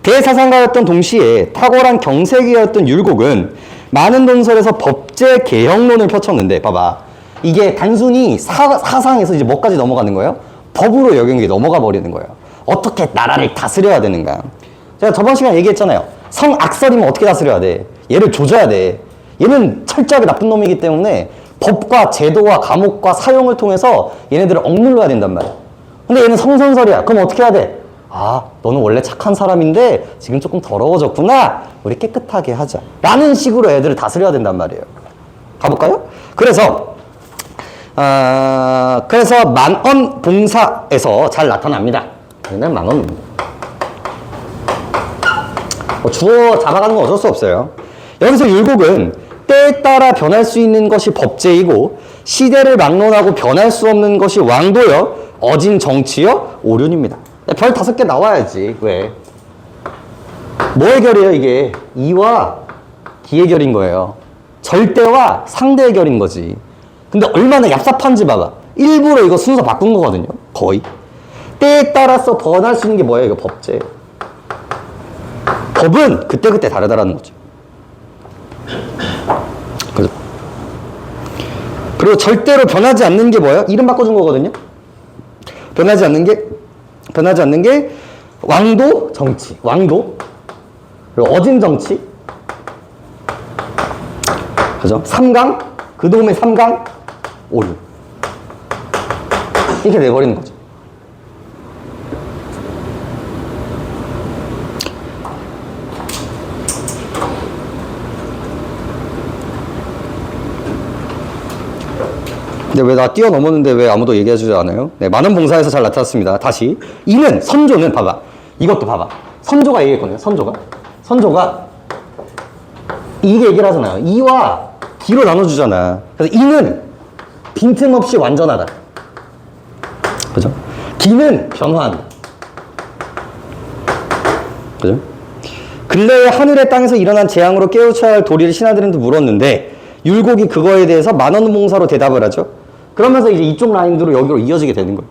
대사상가였던 동시에 탁월한 경색이었던 율곡은 많은 논설에서 법제 개혁론을 펼쳤는데, 봐봐. 이게 단순히 사상에서 이제 뭐까지 넘어가는 거예요? 법으로 역용이 넘어가 버리는 거예요. 어떻게 나라를 다스려야 되는가. 제가 저번 시간에 얘기했잖아요. 성악설이면 어떻게 다스려야 돼? 얘를 조져야 돼. 얘는 철저하게 나쁜 놈이기 때문에 법과 제도와 감옥과 사용을 통해서 얘네들을 억눌러야 된단 말이야. 근데 얘는 성선설이야. 그럼 어떻게 해야 돼? 너는 원래 착한 사람인데 지금 조금 더러워졌구나. 우리 깨끗하게 하자. 라는 식으로 애들을 다스려야 된단 말이에요. 가볼까요? 그래서 만언 봉사에서 잘 나타납니다. 얘는 만언입니다. 주어 잡아가는 건 어쩔 수 없어요. 여기서 율곡은 때에 따라 변할 수 있는 것이 법제이고 시대를 막론하고 변할 수 없는 것이 왕도여 어진 정치여 오륜입니다. 별 5개 나와야지. 왜? 뭐의 결이에요 이게? 이와 기의 결인 거예요. 절대와 상대의 결인 거지. 근데 얼마나 얍삽한지 봐봐. 일부러 이거 순서 바꾼 거거든요. 거의. 때에 따라서 변할 수 있는 게 뭐예요? 이거 법제. 법은 그때그때 다르다라는 거죠. 그죠? 그리고 절대로 변하지 않는 게 뭐예요? 이름 바꿔준 거거든요. 변하지 않는 게 왕도 정치, 왕도 그리고 어진 정치, 그죠? 삼강, 그놈의 삼강, 오류 이렇게 내버리는 거죠. 근데 왜 나 뛰어넘었는데 왜 아무도 얘기해주지 않아요? 네, 많은 봉사에서 잘 나타났습니다. 다시. 선조는 봐봐. 이것도 봐봐. 선조가 얘기했거든요. 선조가 이게 얘기를 하잖아요. 이와 기로 나눠주잖아. 그래서 이는 빈틈없이 완전하다. 그죠? 기는 변화한다. 그죠? 근래에 하늘의 땅에서 일어난 재앙으로 깨우쳐야 할 도리를 신하들한테 물었는데 율곡이 그거에 대해서 만원 봉사로 대답을 하죠. 그러면서 이제 이쪽 라인으로 여기로 이어지게 되는 거예요.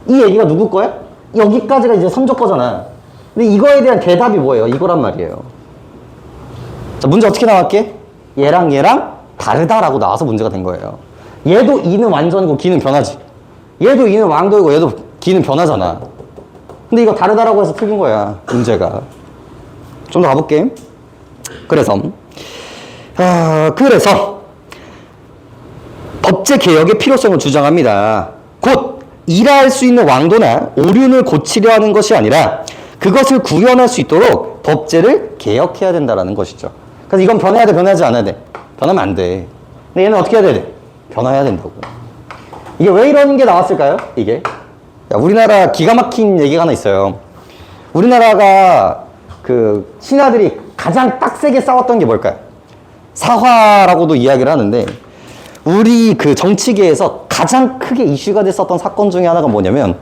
이 얘기가 누구 거야? 여기까지가 이제 선조 거잖아. 근데 이거에 대한 대답이 뭐예요? 이거란 말이에요. 자, 문제 어떻게 나왔게? 얘랑 얘랑 다르다라고 나와서 문제가 된 거예요. 얘도 이는 완전이고 기는 변하지. 얘도 이는 왕도이고 얘도 기는 변하잖아. 근데 이거 다르다라고 해서 틀린 거야, 문제가. 좀 더 가볼게. 그래서 법제 개혁의 필요성을 주장합니다. 곧 일할 수 있는 왕도나 오륜을 고치려 하는 것이 아니라 그것을 구현할 수 있도록 법제를 개혁해야 된다는 것이죠. 그래서 이건 변해야 돼, 변하지 않아야 돼? 변하면 안 돼. 근데 얘는 어떻게 해야 돼? 변화해야 된다고. 이게 왜 이런 게 나왔을까요? 이게 야, 우리나라 기가 막힌 얘기가 하나 있어요. 우리나라가 그 신하들이 가장 빡세게 싸웠던 게 뭘까요? 사화라고도 이야기를 하는데, 우리 그 정치계에서 가장 크게 이슈가 됐었던 사건 중에 하나가 뭐냐면,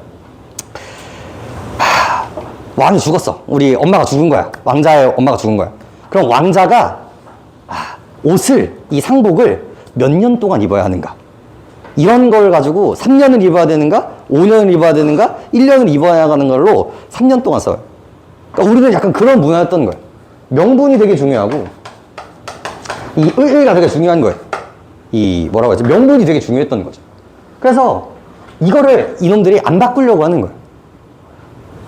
왕이 죽었어. 우리 엄마가 죽은 거야. 왕자의 엄마가 죽은 거야. 그럼 왕자가 옷을, 이 상복을 몇 년 동안 입어야 하는가? 이런 걸 가지고 3년을 입어야 되는가? 5년을 입어야 되는가? 1년을 입어야 하는 걸로 3년 동안 써요. 그러니까 우리는 약간 그런 문화였던 거예요. 명분이 되게 중요하고, 이 의의가 되게 중요한 거예요. 이 뭐라고 하지? 명분이 되게 중요했던 거죠. 그래서 이거를 이놈들이 안 바꾸려고 하는 거예요.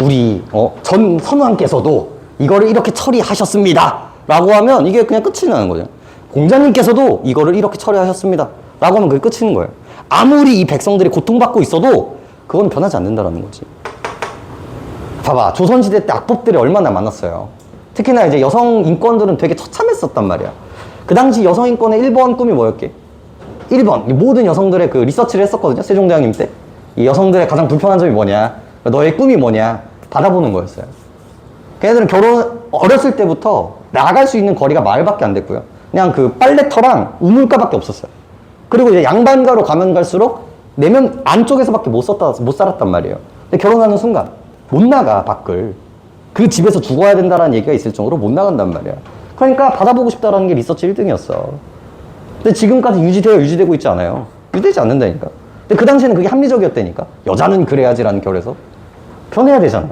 우리 전 선왕께서도 이거를 이렇게 처리하셨습니다 라고 하면 이게 그냥 끝이 나는 거죠. 공자님께서도 이거를 이렇게 처리하셨습니다 라고 하면 그게 끝이는 거예요. 아무리 이 백성들이 고통받고 있어도 그건 변하지 않는다라는 거지. 봐봐, 조선시대 때 악법들이 얼마나 많았어요. 특히나 이제 여성 인권들은 되게 처참했었단 말이야. 그 당시 여성 인권의 1번 꿈이 뭐였게? 1번, 모든 여성들의 그 리서치를 했었거든요, 세종대왕님 때. 이 여성들의 가장 불편한 점이 뭐냐, 너의 꿈이 뭐냐 받아보는 거였어요. 걔네들은 어렸을 때부터 나갈 수 있는 거리가 마을밖에 안 됐고요. 그냥 그 빨래터랑 우물가밖에 없었어요. 그리고 이제 양반가로 가면 갈수록 내면 안쪽에서밖에 못 살았단 말이에요. 근데 결혼하는 순간 못 나가, 밖을. 그 집에서 죽어야 된다는 얘기가 있을 정도로 못 나간단 말이야. 그러니까 받아보고 싶다라는 게 리서치 1등이었어. 근데 지금까지 유지되고 있지 않아요. 유지되지 않는다니까. 근데 그 당시에는 그게 합리적이었다니까. 여자는 그래야지라는 결에서 변해야 되잖아요.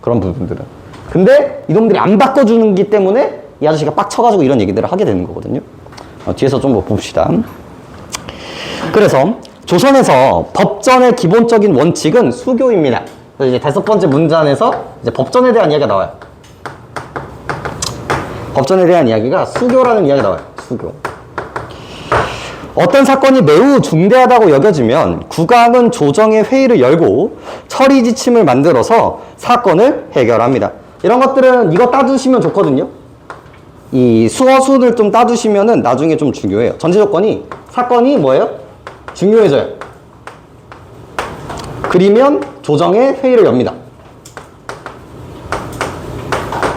그런 부분들은. 근데 이놈들이 안 바꿔주는 기 때문에 이 아저씨가 빡쳐가지고 이런 얘기들을 하게 되는 거거든요. 뒤에서 좀 봅시다. 그래서 조선에서 법전의 기본적인 원칙은 수교입니다. 그래서 이제 5번째 문단에서 이제 법전에 대한 이야기가 나와요. 법전에 대한 이야기가 수교라는 이야기가 나와요. 수교. 어떤 사건이 매우 중대하다고 여겨지면 국왕은 조정의 회의를 열고 처리 지침을 만들어서 사건을 해결합니다. 이런 것들은 이거 따두시면 좋거든요. 이 수어순을 좀 따두시면은 나중에 좀 중요해요. 전제 조건이 사건이 뭐예요? 중요해져요. 그리면 조정의 회의를 엽니다.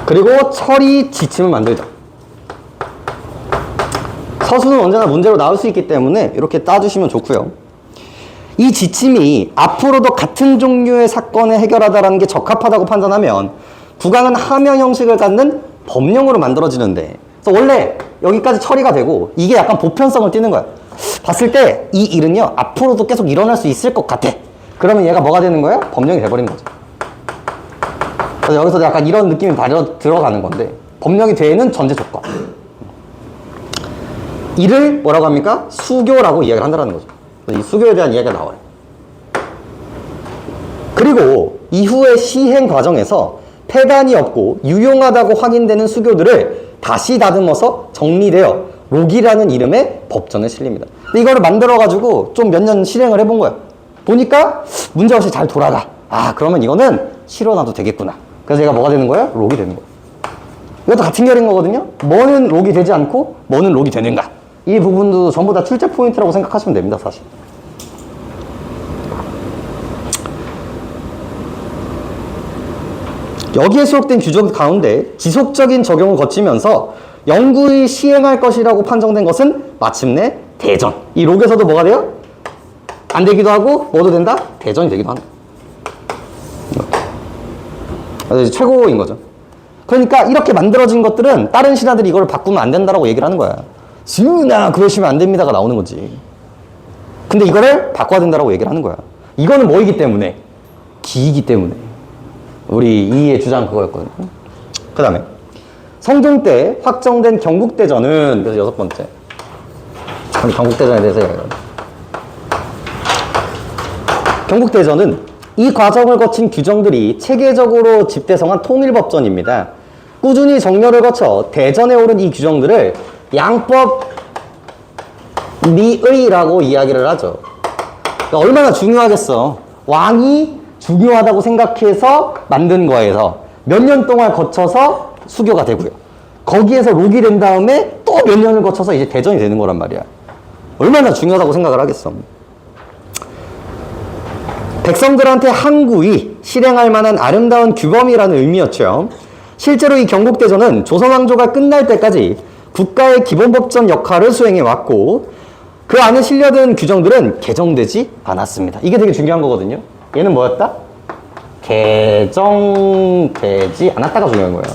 그리고 처리 지침을 만들죠. 서술은 언제나 문제로 나올 수 있기 때문에 이렇게 따주시면 좋고요. 이 지침이 앞으로도 같은 종류의 사건을 해결하다라는 게 적합하다고 판단하면 국왕은 하면 형식을 갖는 법령으로 만들어지는데, 그래서 원래 여기까지 처리가 되고 이게 약간 보편성을 띠는 거야. 봤을 때 이 일은요 앞으로도 계속 일어날 수 있을 것 같아. 그러면 얘가 뭐가 되는 거예요? 법령이 돼버린 거죠. 그래서 여기서 약간 이런 느낌이 들어가는 건데, 법령이 되는 전제 조건. 이를 뭐라고 합니까? 수교라고 이야기를 한다는 거죠. 이 수교에 대한 이야기가 나와요. 그리고 이후의 시행 과정에서 폐단이 없고 유용하다고 확인되는 수교들을 다시 다듬어서 정리되어 록이라는 이름의 법전에 실립니다. 근데 이거를 만들어가지고 좀 몇 년 실행을 해본 거예요. 보니까 문제없이 잘 돌아가. 그러면 이거는 실어놔도 되겠구나. 그래서 얘가 뭐가 되는 거예요? 록이 되는 거예요. 이것도 같은 결인 거거든요. 뭐는 록이 되지 않고 뭐는 록이 되는가. 이 부분도 전부 다 출제 포인트라고 생각하시면 됩니다, 사실. 여기에 수록된 규정 가운데 지속적인 적용을 거치면서 영구히 시행할 것이라고 판정된 것은 마침내 대전. 이 록에서도 뭐가 돼요? 안 되기도 하고 뭐도 된다? 대전이 되기도 한다. 이제 최고인 거죠. 그러니까 이렇게 만들어진 것들은 다른 신하들이 이걸 바꾸면 안 된다라고 얘기를 하는 거야. 지은아 그러시면 안 됩니다가 나오는 거지. 근데 이거를 바꿔야 된다라고 얘기를 하는 거야. 이거는 뭐이기 때문에? 기이기 때문에. 우리 이의 주장 그거였거든요. 그 다음에 성종 때 확정된 경국대전은, 그래서 6번째. 우리 경국대전에 대해서 얘기해요. 경국대전은 이 과정을 거친 규정들이 체계적으로 집대성한 통일법전입니다. 꾸준히 정렬을 거쳐 대전에 오른 이 규정들을 양법 리의라고 이야기를 하죠. 그러니까 얼마나 중요하겠어. 왕이 중요하다고 생각해서 만든 거에서 몇 년 동안 거쳐서 수교가 되고요. 거기에서 록이 된 다음에 또 몇 년을 거쳐서 이제 대전이 되는 거란 말이야. 얼마나 중요하다고 생각을 하겠어. 백성들한테 항구히 실행할 만한 아름다운 규범이라는 의미였죠. 실제로 이 경국대전은 조선왕조가 끝날 때까지 국가의 기본법전 역할을 수행해왔고 그 안에 실려든 규정들은 개정되지 않았습니다. 이게 되게 중요한 거거든요. 얘는 뭐였다? 개정되지 않았다가 중요한 거예요.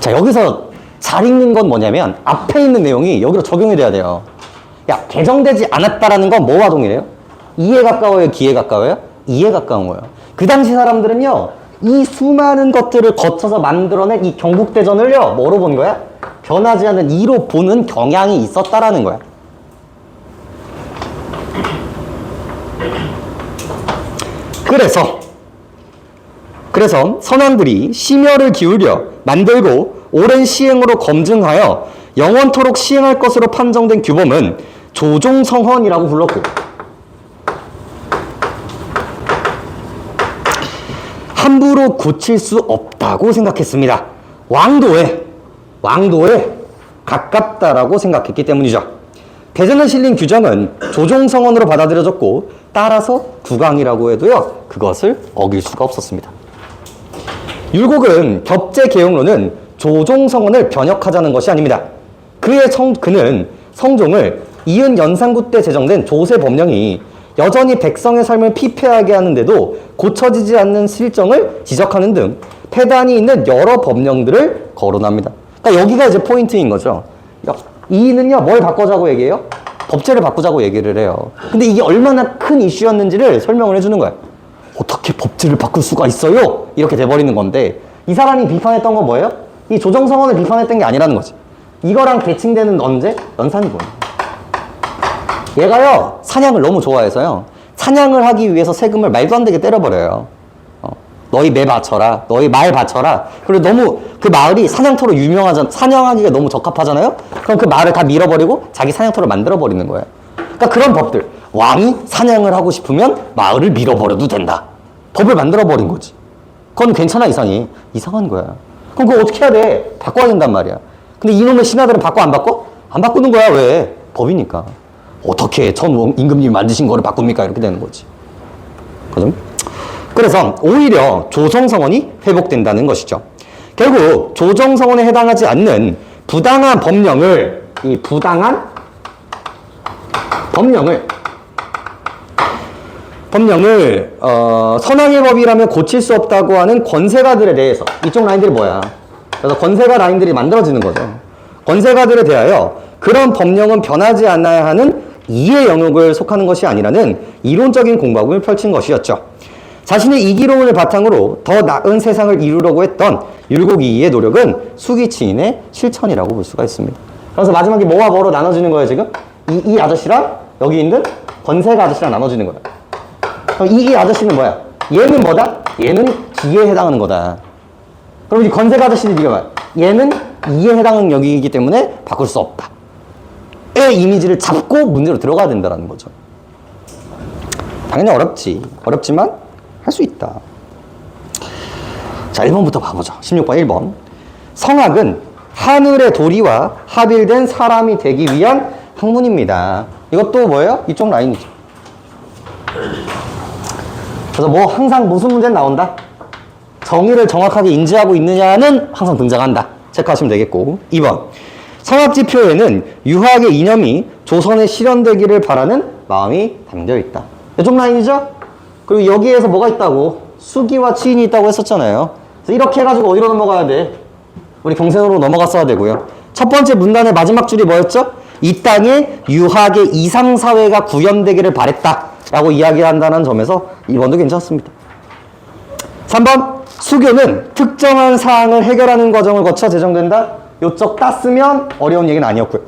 자, 여기서 잘 읽는 건 뭐냐면 앞에 있는 내용이 여기로 적용이 돼야 돼요. 야, 개정되지 않았다라는 건 뭐와 동일해요? 이에 가까워요? 기에 가까워요? 이에 가까운 거예요. 그 당시 사람들은요, 이 수많은 것들을 거쳐서 만들어낸 이 경국대전을요, 뭐로 본 거야? 변하지 않는 이로 보는 경향이 있었다라는 거야. 그래서 선왕들이 심혈을 기울여 만들고 오랜 시행으로 검증하여 영원토록 시행할 것으로 판정된 규범은 조종성헌이라고 불렀고, 함부로 고칠 수 없다고 생각했습니다. 왕도에 가깝다라고 생각했기 때문이죠. 대전에 실린 규정은 조종성헌으로 받아들여졌고 따라서 국왕이라고 해도요, 그것을 어길 수가 없었습니다. 율곡은 겹제개용론은 조종성헌을 변혁하자는 것이 아닙니다. 그는 성종을 이은 연산구 때 제정된 조세법령이 여전히 백성의 삶을 피폐하게 하는데도 고쳐지지 않는 실정을 지적하는 등 폐단이 있는 여러 법령들을 거론합니다. 그러니까 여기가 이제 포인트인 거죠. 이는요, 뭘 바꾸자고 얘기해요? 법제를 바꾸자고 얘기를 해요. 근데 이게 얼마나 큰 이슈였는지를 설명을 해주는 거예요. 어떻게 법제를 바꿀 수가 있어요? 이렇게 돼버리는 건데, 이 사람이 비판했던 건 뭐예요? 이 조정성헌을 비판했던 게 아니라는 거지. 이거랑 대칭되는 언제? 연산군. 얘가요, 사냥을 너무 좋아해서요, 사냥을 하기 위해서 세금을 말도 안 되게 때려버려요. 너희 매 바쳐라, 너희 말 바쳐라. 그리고 너무 그 마을이 사냥터로 유명하잖아. 사냥하기가 너무 적합하잖아요. 그럼 그 마을을 다 밀어버리고 자기 사냥터를 만들어버리는 거예요. 그러니까 그런 법들, 왕이 사냥을 하고 싶으면 마을을 밀어버려도 된다, 법을 만들어버린 거지. 그건 괜찮아, 이상한 거야. 그럼 그거 어떻게 해야 돼? 바꿔야 된단 말이야. 근데 이놈의 신하들은 바꿔 안 바꿔? 안 바꾸는 거야. 왜? 법이니까. 어떻게 전 임금님이 만드신 거를 바꿉니까? 이렇게 되는 거지. 그죠? 그래서 오히려 조정성헌이 회복된다는 것이죠. 결국 조정성헌에 해당하지 않는 부당한 법령을, 이 부당한 법령을 선왕의 법이라면 고칠 수 없다고 하는 권세가들에 대해서, 이쪽 라인들이 뭐야? 그래서 권세가 라인들이 만들어지는 거죠. 권세가들에 대하여 그런 법령은 변하지 않아야 하는 이의 영역을 속하는 것이 아니라는 이론적인 공박을 펼친 것이었죠. 자신의 이기론을 바탕으로 더 나은 세상을 이루려고 했던 율곡이의 노력은 수기치인의 실천이라고 볼 수가 있습니다. 그래서 마지막에 뭐와 뭐로 나눠지는 거예요, 지금? 이 아저씨랑 여기 있는 권세가 아저씨랑 나눠지는 거야. 그럼 이 아저씨는 뭐야? 얘는 뭐다? 얘는 기에 해당하는 거다. 그럼 이 권세가 아저씨는 이게 뭐야? 얘는 이에 해당하는 영역이기 때문에 바꿀 수 없다. 의 이미지를 잡고 문제로 들어가야 된다는 거죠. 당연히 어렵지만 할 수 있다. 자, 1번부터 봐보죠. 16번 1번. 성악은 하늘의 도리와 합일된 사람이 되기 위한 학문입니다. 이것도 뭐예요? 이쪽 라인이죠. 그래서 뭐 항상 무슨 문제는 나온다? 정의를 정확하게 인지하고 있느냐는 항상 등장한다. 체크하시면 되겠고. 2번. 성악지표에는 유학의 이념이 조선에 실현되기를 바라는 마음이 담겨 있다. 이쪽 라인이죠? 그리고 여기에서 뭐가 있다고? 수기와 치인이 있다고 했었잖아요. 그래서 이렇게 해가지고 어디로 넘어가야 돼? 우리 경생으로 넘어갔어야 되고요. 첫 번째 문단의 마지막 줄이 뭐였죠? 이 땅에 유학의 이상사회가 구현되기를 바랬다 라고 이야기한다는 점에서 2번도 괜찮습니다. 3번 수교는 특정한 사항을 해결하는 과정을 거쳐 제정된다. 요쪽 땄으면 어려운 얘기는 아니었고요.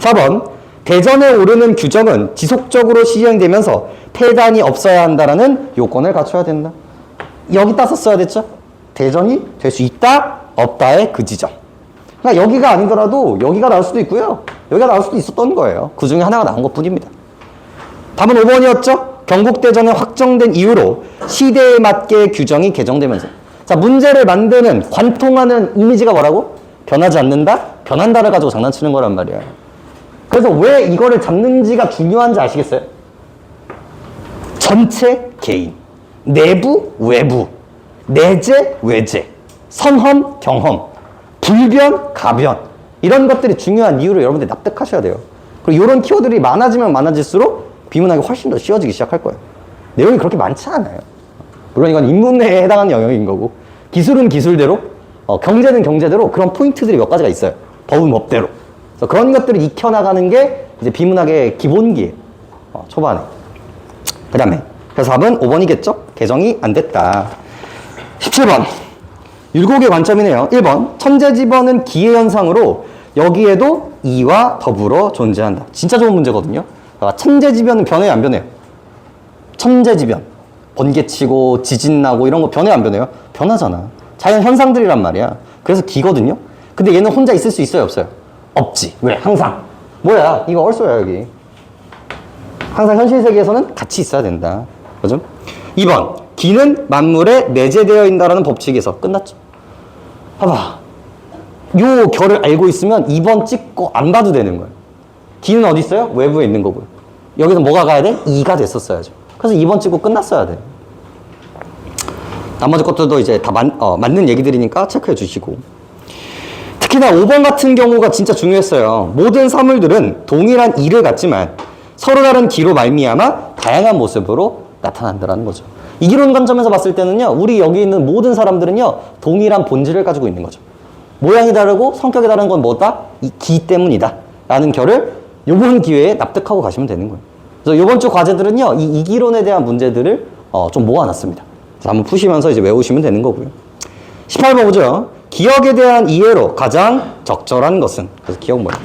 4번 대전에 오르는 규정은 지속적으로 시행되면서 폐단이 없어야 한다라는 요건을 갖춰야 된다. 여기 따서 써야 됐죠? 대전이 될 수 있다, 없다의 그 지점. 그러니까 여기가 아니더라도 여기가 나올 수도 있고요. 여기가 나올 수도 있었던 거예요. 그 중에 하나가 나온 것 뿐입니다. 답은 5번이었죠? 경북대전에 확정된 이후로 시대에 맞게 규정이 개정되면서. 자, 문제를 만드는, 관통하는 이미지가 뭐라고? 변하지 않는다? 변한다를 가지고 장난치는 거란 말이야. 그래서 왜 이거를 잡는지가 중요한지 아시겠어요? 전체, 개인, 내부, 외부, 내재, 외재, 선험, 경험, 불변, 가변, 이런 것들이 중요한 이유를 여러분들이 납득하셔야 돼요. 그리고 이런 키워드들이 많아지면 많아질수록 비문학이 훨씬 더 쉬워지기 시작할 거예요. 내용이 그렇게 많지 않아요. 물론 이건 인문에 해당하는 영역인 거고, 기술은 기술대로, 경제는 경제대로 그런 포인트들이 몇 가지가 있어요. 법은 법대로. 그래서 그런 것들을 익혀나가는 게 이제 비문학의 기본기예요. 초반에. 그 다음에 그래서 답은 5번이겠죠? 개정이 안 됐다. 17번 율곡의 관점이네요. 1번 천재지변은 기회현상으로 여기에도 이와 더불어 존재한다. 진짜 좋은 문제거든요. 천재지변은 변해요, 안 변해요? 천재지변, 번개치고 지진 나고 이런 거 변해요, 안 변해요? 변하잖아. 자연 현상들이란 말이야. 그래서 기거든요. 근데 얘는 혼자 있을 수 있어요, 없어요? 없지. 왜? 항상. 뭐야? 이거 얼쏘야, 여기. 항상 현실 세계에서는 같이 있어야 된다. 그죠? 2번 기는 만물에 내재되어 있다라는 법칙에서 끝났죠. 봐봐. 요 결을 알고 있으면 2번 찍고 안 봐도 되는 거예요. 기는 어디 있어요? 외부에 있는 거고요. 여기서 뭐가 가야 돼? 2가 됐었어야죠. 그래서 2번 찍고 끝났어야 돼. 나머지 것들도 이제 다 맞는 얘기들이니까 체크해 주시고. 특히나 5번 같은 경우가 진짜 중요했어요. 모든 사물들은 동일한 이를 갖지만 서로 다른 기로 말미암아 다양한 모습으로 나타난다는 거죠. 이기론 관점에서 봤을 때는요, 우리 여기 있는 모든 사람들은요, 동일한 본질을 가지고 있는 거죠. 모양이 다르고 성격이 다른 건 뭐다? 이 기 때문이다. 라는 결을 요번 기회에 납득하고 가시면 되는 거예요. 그래서 요번 주 과제들은요, 이 이기론에 대한 문제들을 좀 모아놨습니다. 그래서 한번 푸시면서 이제 외우시면 되는 거고요. 18번 보죠. 기억에 대한 이해로 가장 적절한 것은. 그래서 기억 뭐예요?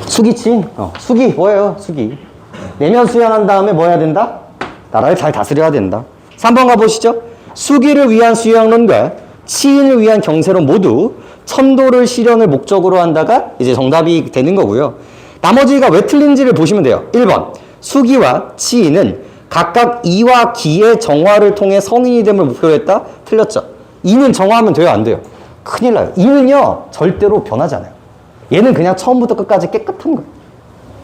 수기친. 수기 뭐예요? 수기. 내면 수양한 다음에 뭐 해야 된다? 나라를 잘 다스려야 된다. 3번 가보시죠. 수기를 위한 수양론과 치인을 위한 경세론 모두 천도를 실현을 목적으로 한다가 이제 정답이 되는 거고요. 나머지가 왜 틀린지를 보시면 돼요. 1번 수기와 치인은 각각 이와 기의 정화를 통해 성인이 됨을 목표로 했다? 틀렸죠. 이는 정화하면 돼요? 안 돼요? 큰일 나요. 이는요 절대로 변하지 않아요. 얘는 그냥 처음부터 끝까지 깨끗한 거예요.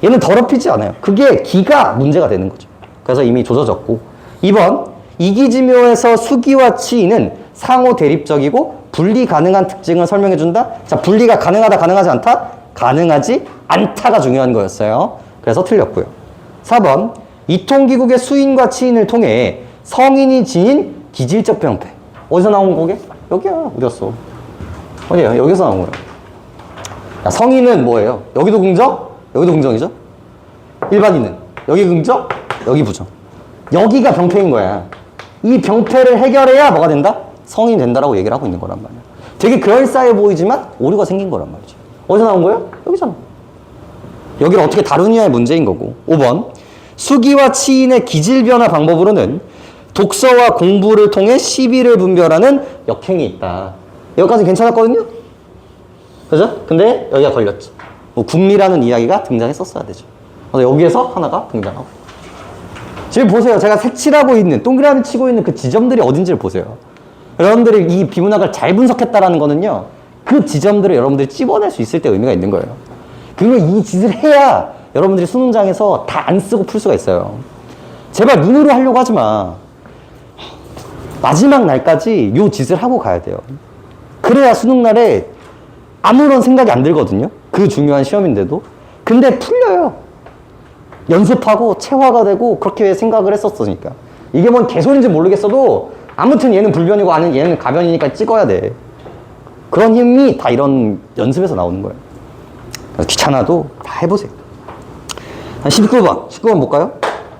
얘는 더럽히지 않아요. 그게 기가 문제가 되는 거죠. 그래서 이미 조져졌고. 2번 이기지묘에서 수기와 치인은 상호 대립적이고 분리 가능한 특징을 설명해 준다. 자, 분리가 가능하다, 가능하지 않다? 가능하지 않다가 중요한 거였어요. 그래서 틀렸고요. 4번 이통기국의 수인과 치인을 통해 성인이 지닌 기질적 병폐. 어디서 나온 거게? 여기야. 어디였어? 어디야? 여기서 나온 거예요. 야, 성인은 뭐예요? 여기도 긍정? 여기도 긍정이죠? 일반인은 여기 긍정? 여기 부정. 여기가 병폐인 거야. 이 병폐를 해결해야 뭐가 된다? 성인이 된다라고 얘기를 하고 있는 거란 말이야. 되게 그럴싸해 보이지만 오류가 생긴 거란 말이죠. 어디서 나온 거예요? 여기잖아. 여기를 어떻게 다루느냐의 문제인 거고. 5번 수기와 치인의 기질 변화 방법으로는 독서와 공부를 통해 시비를 분별하는 역행이 있다. 여기까지 괜찮았거든요? 그죠? 근데 여기가 걸렸죠. 뭐 궁리라는 이야기가 등장했었어야 되죠. 그래서 여기에서 하나가 등장하고. 지금 보세요. 제가 색칠하고 있는, 동그라미 치고 있는 그 지점들이 어딘지를 보세요. 여러분들이 이 비문학을 잘 분석했다라는 거는요, 그 지점들을 여러분들이 찝어낼 수 있을 때 의미가 있는 거예요. 그리고 이 짓을 해야 여러분들이 수능장에서 다 안 쓰고 풀 수가 있어요. 제발 눈으로 하려고 하지 마. 마지막 날까지 요 짓을 하고 가야 돼요. 그래야 수능날에 아무런 생각이 안 들거든요. 그 중요한 시험인데도. 근데 풀려요. 연습하고 체화가 되고 그렇게 생각을 했었으니까. 이게 뭔 개소리인지 모르겠어도 아무튼 얘는 불변이고 얘는 가변이니까 찍어야 돼. 그런 힘이 다 이런 연습에서 나오는 거예요. 그래서 귀찮아도 다 해보세요. 19번 볼까요?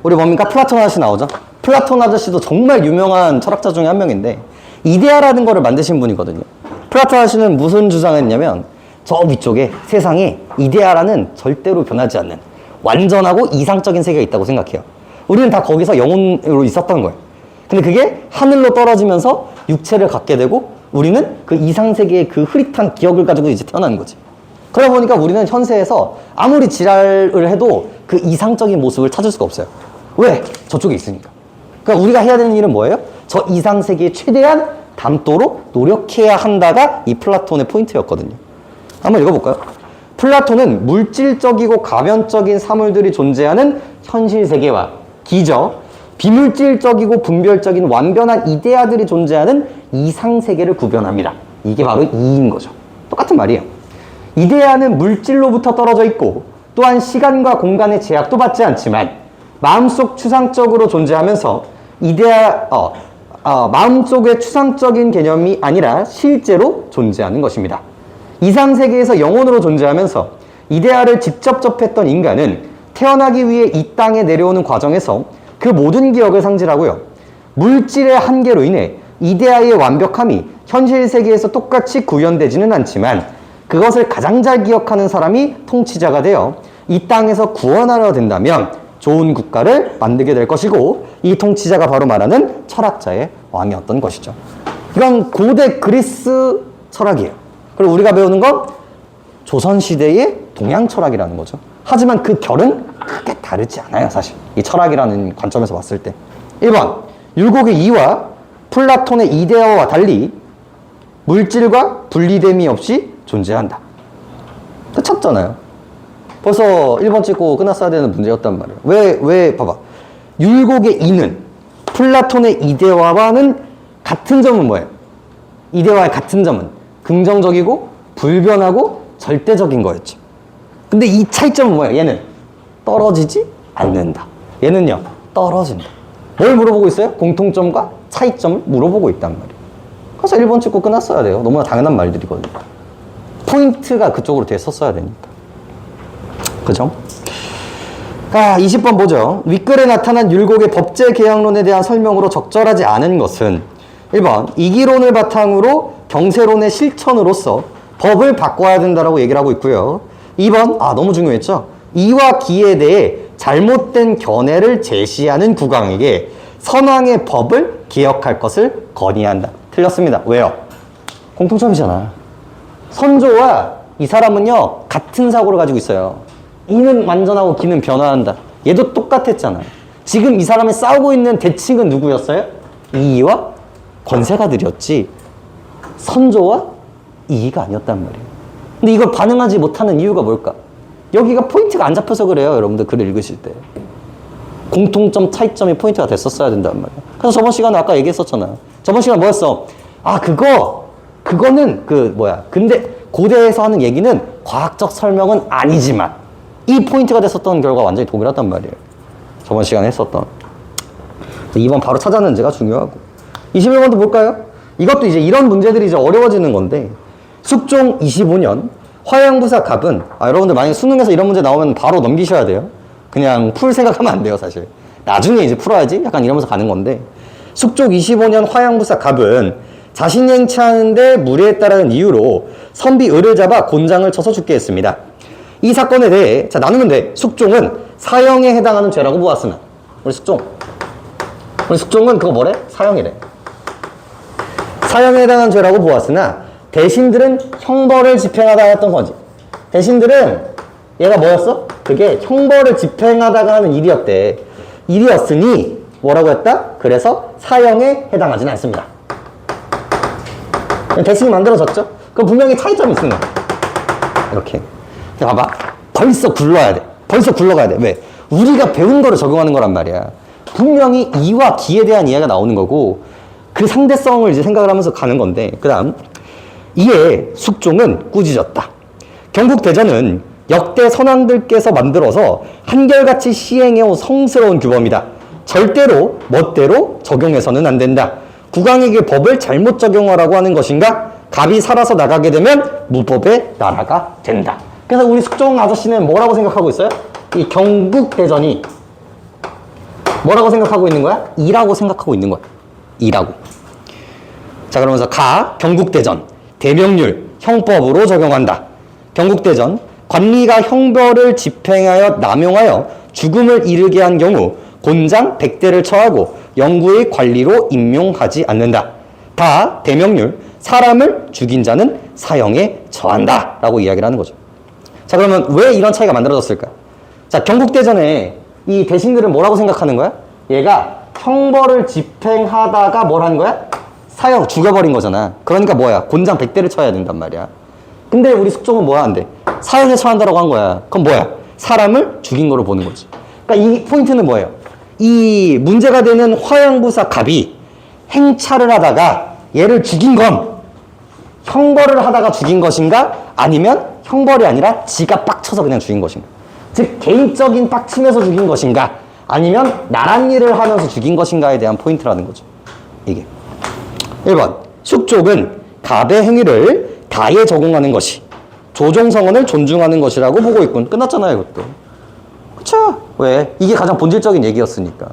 우리 뭡니까? 플라톤 하나씩 나오죠? 플라톤 아저씨도 정말 유명한 철학자 중에 한 명인데 이데아라는 거를 만드신 분이거든요. 플라톤 아저씨는 무슨 주장했냐면 저 위쪽에 세상에 이데아라는 절대로 변하지 않는 완전하고 이상적인 세계가 있다고 생각해요. 우리는 다 거기서 영혼으로 있었던 거예요. 근데 그게 하늘로 떨어지면서 육체를 갖게 되고 우리는 그 이상세계의 그 흐릿한 기억을 가지고 이제 태어나는 거지. 그러다 보니까 우리는 현세에서 아무리 지랄을 해도 그 이상적인 모습을 찾을 수가 없어요. 왜? 저쪽에 있으니까. 그러니까 우리가 해야 되는 일은 뭐예요? 저 이상세계에 최대한 담도록 노력해야 한다가 이 플라톤의 포인트였거든요. 한번 읽어볼까요? 플라톤은 물질적이고 가변적인 사물들이 존재하는 현실 세계와 기적, 비물질적이고 분별적인 완변한 이데아들이 존재하는 이상 세계를 구별합니다. 이게 바로 이인 거죠. 똑같은 말이에요. 이데아는 물질로부터 떨어져 있고 또한 시간과 공간의 제약도 받지 않지만 마음속 추상적으로 존재하면서 마음속의 추상적인 개념이 아니라 실제로 존재하는 것입니다. 이상 세계에서 영혼으로 존재하면서 이데아를 직접 접했던 인간은 태어나기 위해 이 땅에 내려오는 과정에서 그 모든 기억을 상실하고요. 물질의 한계로 인해 이데아의 완벽함이 현실 세계에서 똑같이 구현되지는 않지만 그것을 가장 잘 기억하는 사람이 통치자가 되어 이 땅에서 구원하려 된다면 좋은 국가를 만들게 될 것이고 이 통치자가 바로 말하는 철학자의 왕이었던 것이죠. 이건 고대 그리스 철학이에요. 그리고 우리가 배우는 건 조선시대의 동양 철학이라는 거죠. 하지만 그 결은 크게 다르지 않아요, 사실. 이 철학이라는 관점에서 봤을 때. 1번, 율곡의 이와 플라톤의 이데아와 달리 물질과 분리됨이 없이 존재한다. 끝쳤잖아요. 벌써 1번 찍고 끝났어야 되는 문제였단 말이에요. 왜, 봐봐. 율곡의 이는 플라톤의 이데아와는 같은 점은 뭐예요? 이데아와의 같은 점은 긍정적이고 불변하고 절대적인 거였죠. 근데 이 차이점은 뭐예요? 얘는 떨어지지 않는다. 얘는요, 떨어진다. 뭘 물어보고 있어요? 공통점과 차이점을 물어보고 있단 말이에요. 그래서 1번 찍고 끝났어야 돼요. 너무나 당연한 말들이거든요. 포인트가 그쪽으로 됐었어야 되니까. 그죠? 20번 보죠. 윗글에 나타난 율곡의 법제 계약론에 대한 설명으로 적절하지 않은 것은 1번, 이기론을 바탕으로 경세론의 실천으로서 법을 바꿔야 된다라고 얘기를 하고 있고요. 2번, 너무 중요했죠? 이와 기에 대해 잘못된 견해를 제시하는 국왕에게 선왕의 법을 기억할 것을 건의한다. 틀렸습니다. 왜요? 공통점이잖아. 선조와 이 사람은요, 같은 사고를 가지고 있어요. 이는 완전하고 기는 변화한다. 얘도 똑같았잖아요. 지금 이 사람이 싸우고 있는 대칭은 누구였어요? 이이와 권세가들이었지. 선조와 이이가 아니었단 말이에요. 근데 이걸 반응하지 못하는 이유가 뭘까? 여기가 포인트가 안 잡혀서 그래요. 여러분들 글을 읽으실 때. 공통점, 차이점이 포인트가 됐었어야 된단 말이에요. 그래서 저번 시간에 아까 얘기했었잖아요. 저번 시간 뭐였어? 그거는 근데 고대에서 하는 얘기는 과학적 설명은 아니지만 이 포인트가 됐었던 결과 완전히 동일하단 말이에요. 저번 시간에 했었던. 2번 바로 찾아내는 제가 중요하고. 21번도 볼까요? 이것도 이제 이런 문제들이 이제 어려워지는 건데 숙종 25년 화양부사 갑은 여러분들 만약에 수능에서 이런 문제 나오면 바로 넘기셔야 돼요. 그냥 풀 생각하면 안 돼요, 사실. 나중에 이제 풀어야지 약간 이러면서 가는 건데 숙종 25년 화양부사 갑은 자신이 행차하는데 무례했다라는 이유로 선비 을을 잡아 곤장을 쳐서 죽게 했습니다. 이 사건에 대해 나누면 돼. 숙종은 사형에 해당하는 죄라고 보았으나 우리 숙종은 그거 뭐래? 사형이래. 사형에 해당하는 죄라고 보았으나 대신들은 형벌을 집행하다가 했던 거지. 대신들은 얘가 뭐였어? 그게 형벌을 집행하다가 하는 일이었으니 뭐라고 했다? 그래서 사형에 해당하지는 않습니다. 대신이 만들어졌죠? 그럼 분명히 차이점이 있는 거야. 이렇게. 봐봐. 벌써 굴러야 돼. 벌써 굴러가야 돼. 왜? 우리가 배운 거를 적용하는 거란 말이야. 분명히 이와 기에 대한 이해가 나오는 거고 그 상대성을 이제 생각을 하면서 가는 건데 그 다음 이에 숙종은 꾸짖었다. 경국대전은 역대 선왕들께서 만들어서 한결같이 시행해온 성스러운 규범이다. 절대로 멋대로 적용해서는 안 된다. 국왕에게 법을 잘못 적용하라고 하는 것인가? 갑이 살아서 나가게 되면 무법의 나라가 된다. 그래서 우리 숙종 아저씨는 뭐라고 생각하고 있어요? 이 경국대전이 뭐라고 생각하고 있는 거야? 이라고 생각하고 있는 거야. 이라고. 자, 그러면서 경국대전 대명률 형법으로 적용한다. 경국대전 관리가 형벌을 집행하여 남용하여 죽음을 이르게 한 경우 곤장 100대를 처하고 영구의 관리로 임용하지 않는다. 다 대명률 사람을 죽인 자는 사형에 처한다 라고 이야기를 하는 거죠. 자, 그러면 왜 이런 차이가 만들어졌을까? 자, 경국대전에 이 대신들은 뭐라고 생각하는 거야? 얘가 형벌을 집행하다가 뭘 하는 거야? 사형 죽여버린 거잖아. 그러니까 뭐야? 곤장 100대를 쳐야 된단 말이야. 근데 우리 숙종은 뭐야 한대? 사형에 처한다라고 한 거야. 그럼 뭐야? 사람을 죽인 거로 보는 거지. 그러니까 이 포인트는 뭐예요? 이 문제가 되는 화양부사 갑이 행차를 하다가 얘를 죽인 건 형벌을 하다가 죽인 것인가? 아니면 형벌이 아니라 지가 빡쳐서 그냥 죽인 것인가? 즉 개인적인 빡침에서 죽인 것인가? 아니면 나란 일을 하면서 죽인 것인가에 대한 포인트라는 거죠. 이게 1번 숙족은 갑의 행위를 다에 적용하는 것이 조종성언을 존중하는 것이라고 보고 있군. 끝났잖아요, 이것도. 그쵸? 왜? 이게 가장 본질적인 얘기였으니까.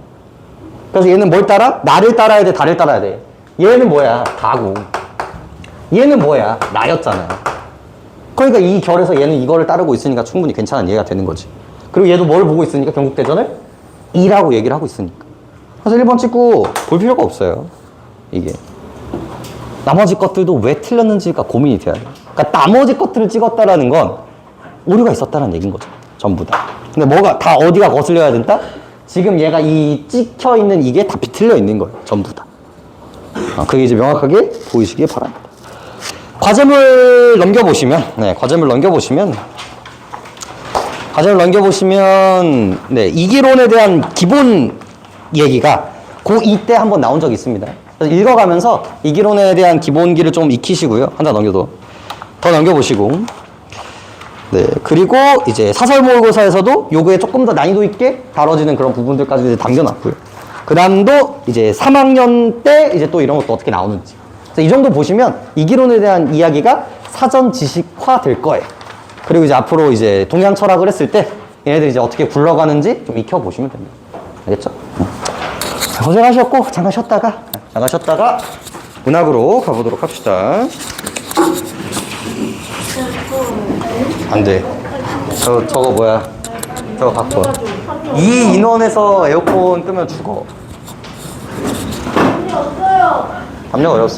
그래서 얘는 뭘 따라? 나를 따라야 돼, 다를 따라야 돼. 얘는 뭐야? 다고. 얘는 뭐야? 나였잖아. 그러니까 이 결에서 얘는 이거를 따르고 있으니까 충분히 괜찮은 이해가 되는 거지. 그리고 얘도 뭘 보고 있으니까 경국대전을 이라고 얘기를 하고 있으니까. 그래서 1번 찍고 볼 필요가 없어요. 이게. 나머지 것들도 왜 틀렸는지가 고민이 돼야 돼. 그러니까 나머지 것들을 찍었다라는 건 오류가 있었다는 얘기인 거죠. 전부 다. 근데 뭐가 다 어디가 거슬려야 된다? 지금 얘가 이 찍혀 있는 이게 다 비틀려 있는 거예요. 전부 다. 그게 이제 명확하게 보이시길 바랍니다. 과제물 넘겨보시면, 네, 이기론에 대한 기본 얘기가 고2 때 한번 나온 적이 있습니다. 그래서 읽어가면서 이기론에 대한 기본기를 좀 익히시고요. 한 장 더 넘겨보시고. 네, 그리고 이제 사설 모의고사에서도 요거에 조금 더 난이도 있게 다뤄지는 그런 부분들까지 이제 담겨놨고요. 그 다음도 이제 3학년 때 이제 또 이런 것도 어떻게 나오는지. 그래서 이 정도 보시면 이기론에 대한 이야기가 사전 지식화 될 거예요. 그리고 이제 앞으로 이제 동양 철학을 했을 때 얘네들이 이제 어떻게 굴러가는지 좀 익혀보시면 됩니다. 알겠죠? 자, 고생하셨고, 잠깐 쉬었다가 문학으로 가보도록 합시다. 안 돼. 저거 뭐야? 저거 갖고 와. 이 인원에서 에어컨 끄면 죽어.
없어요.
담요 어렸어.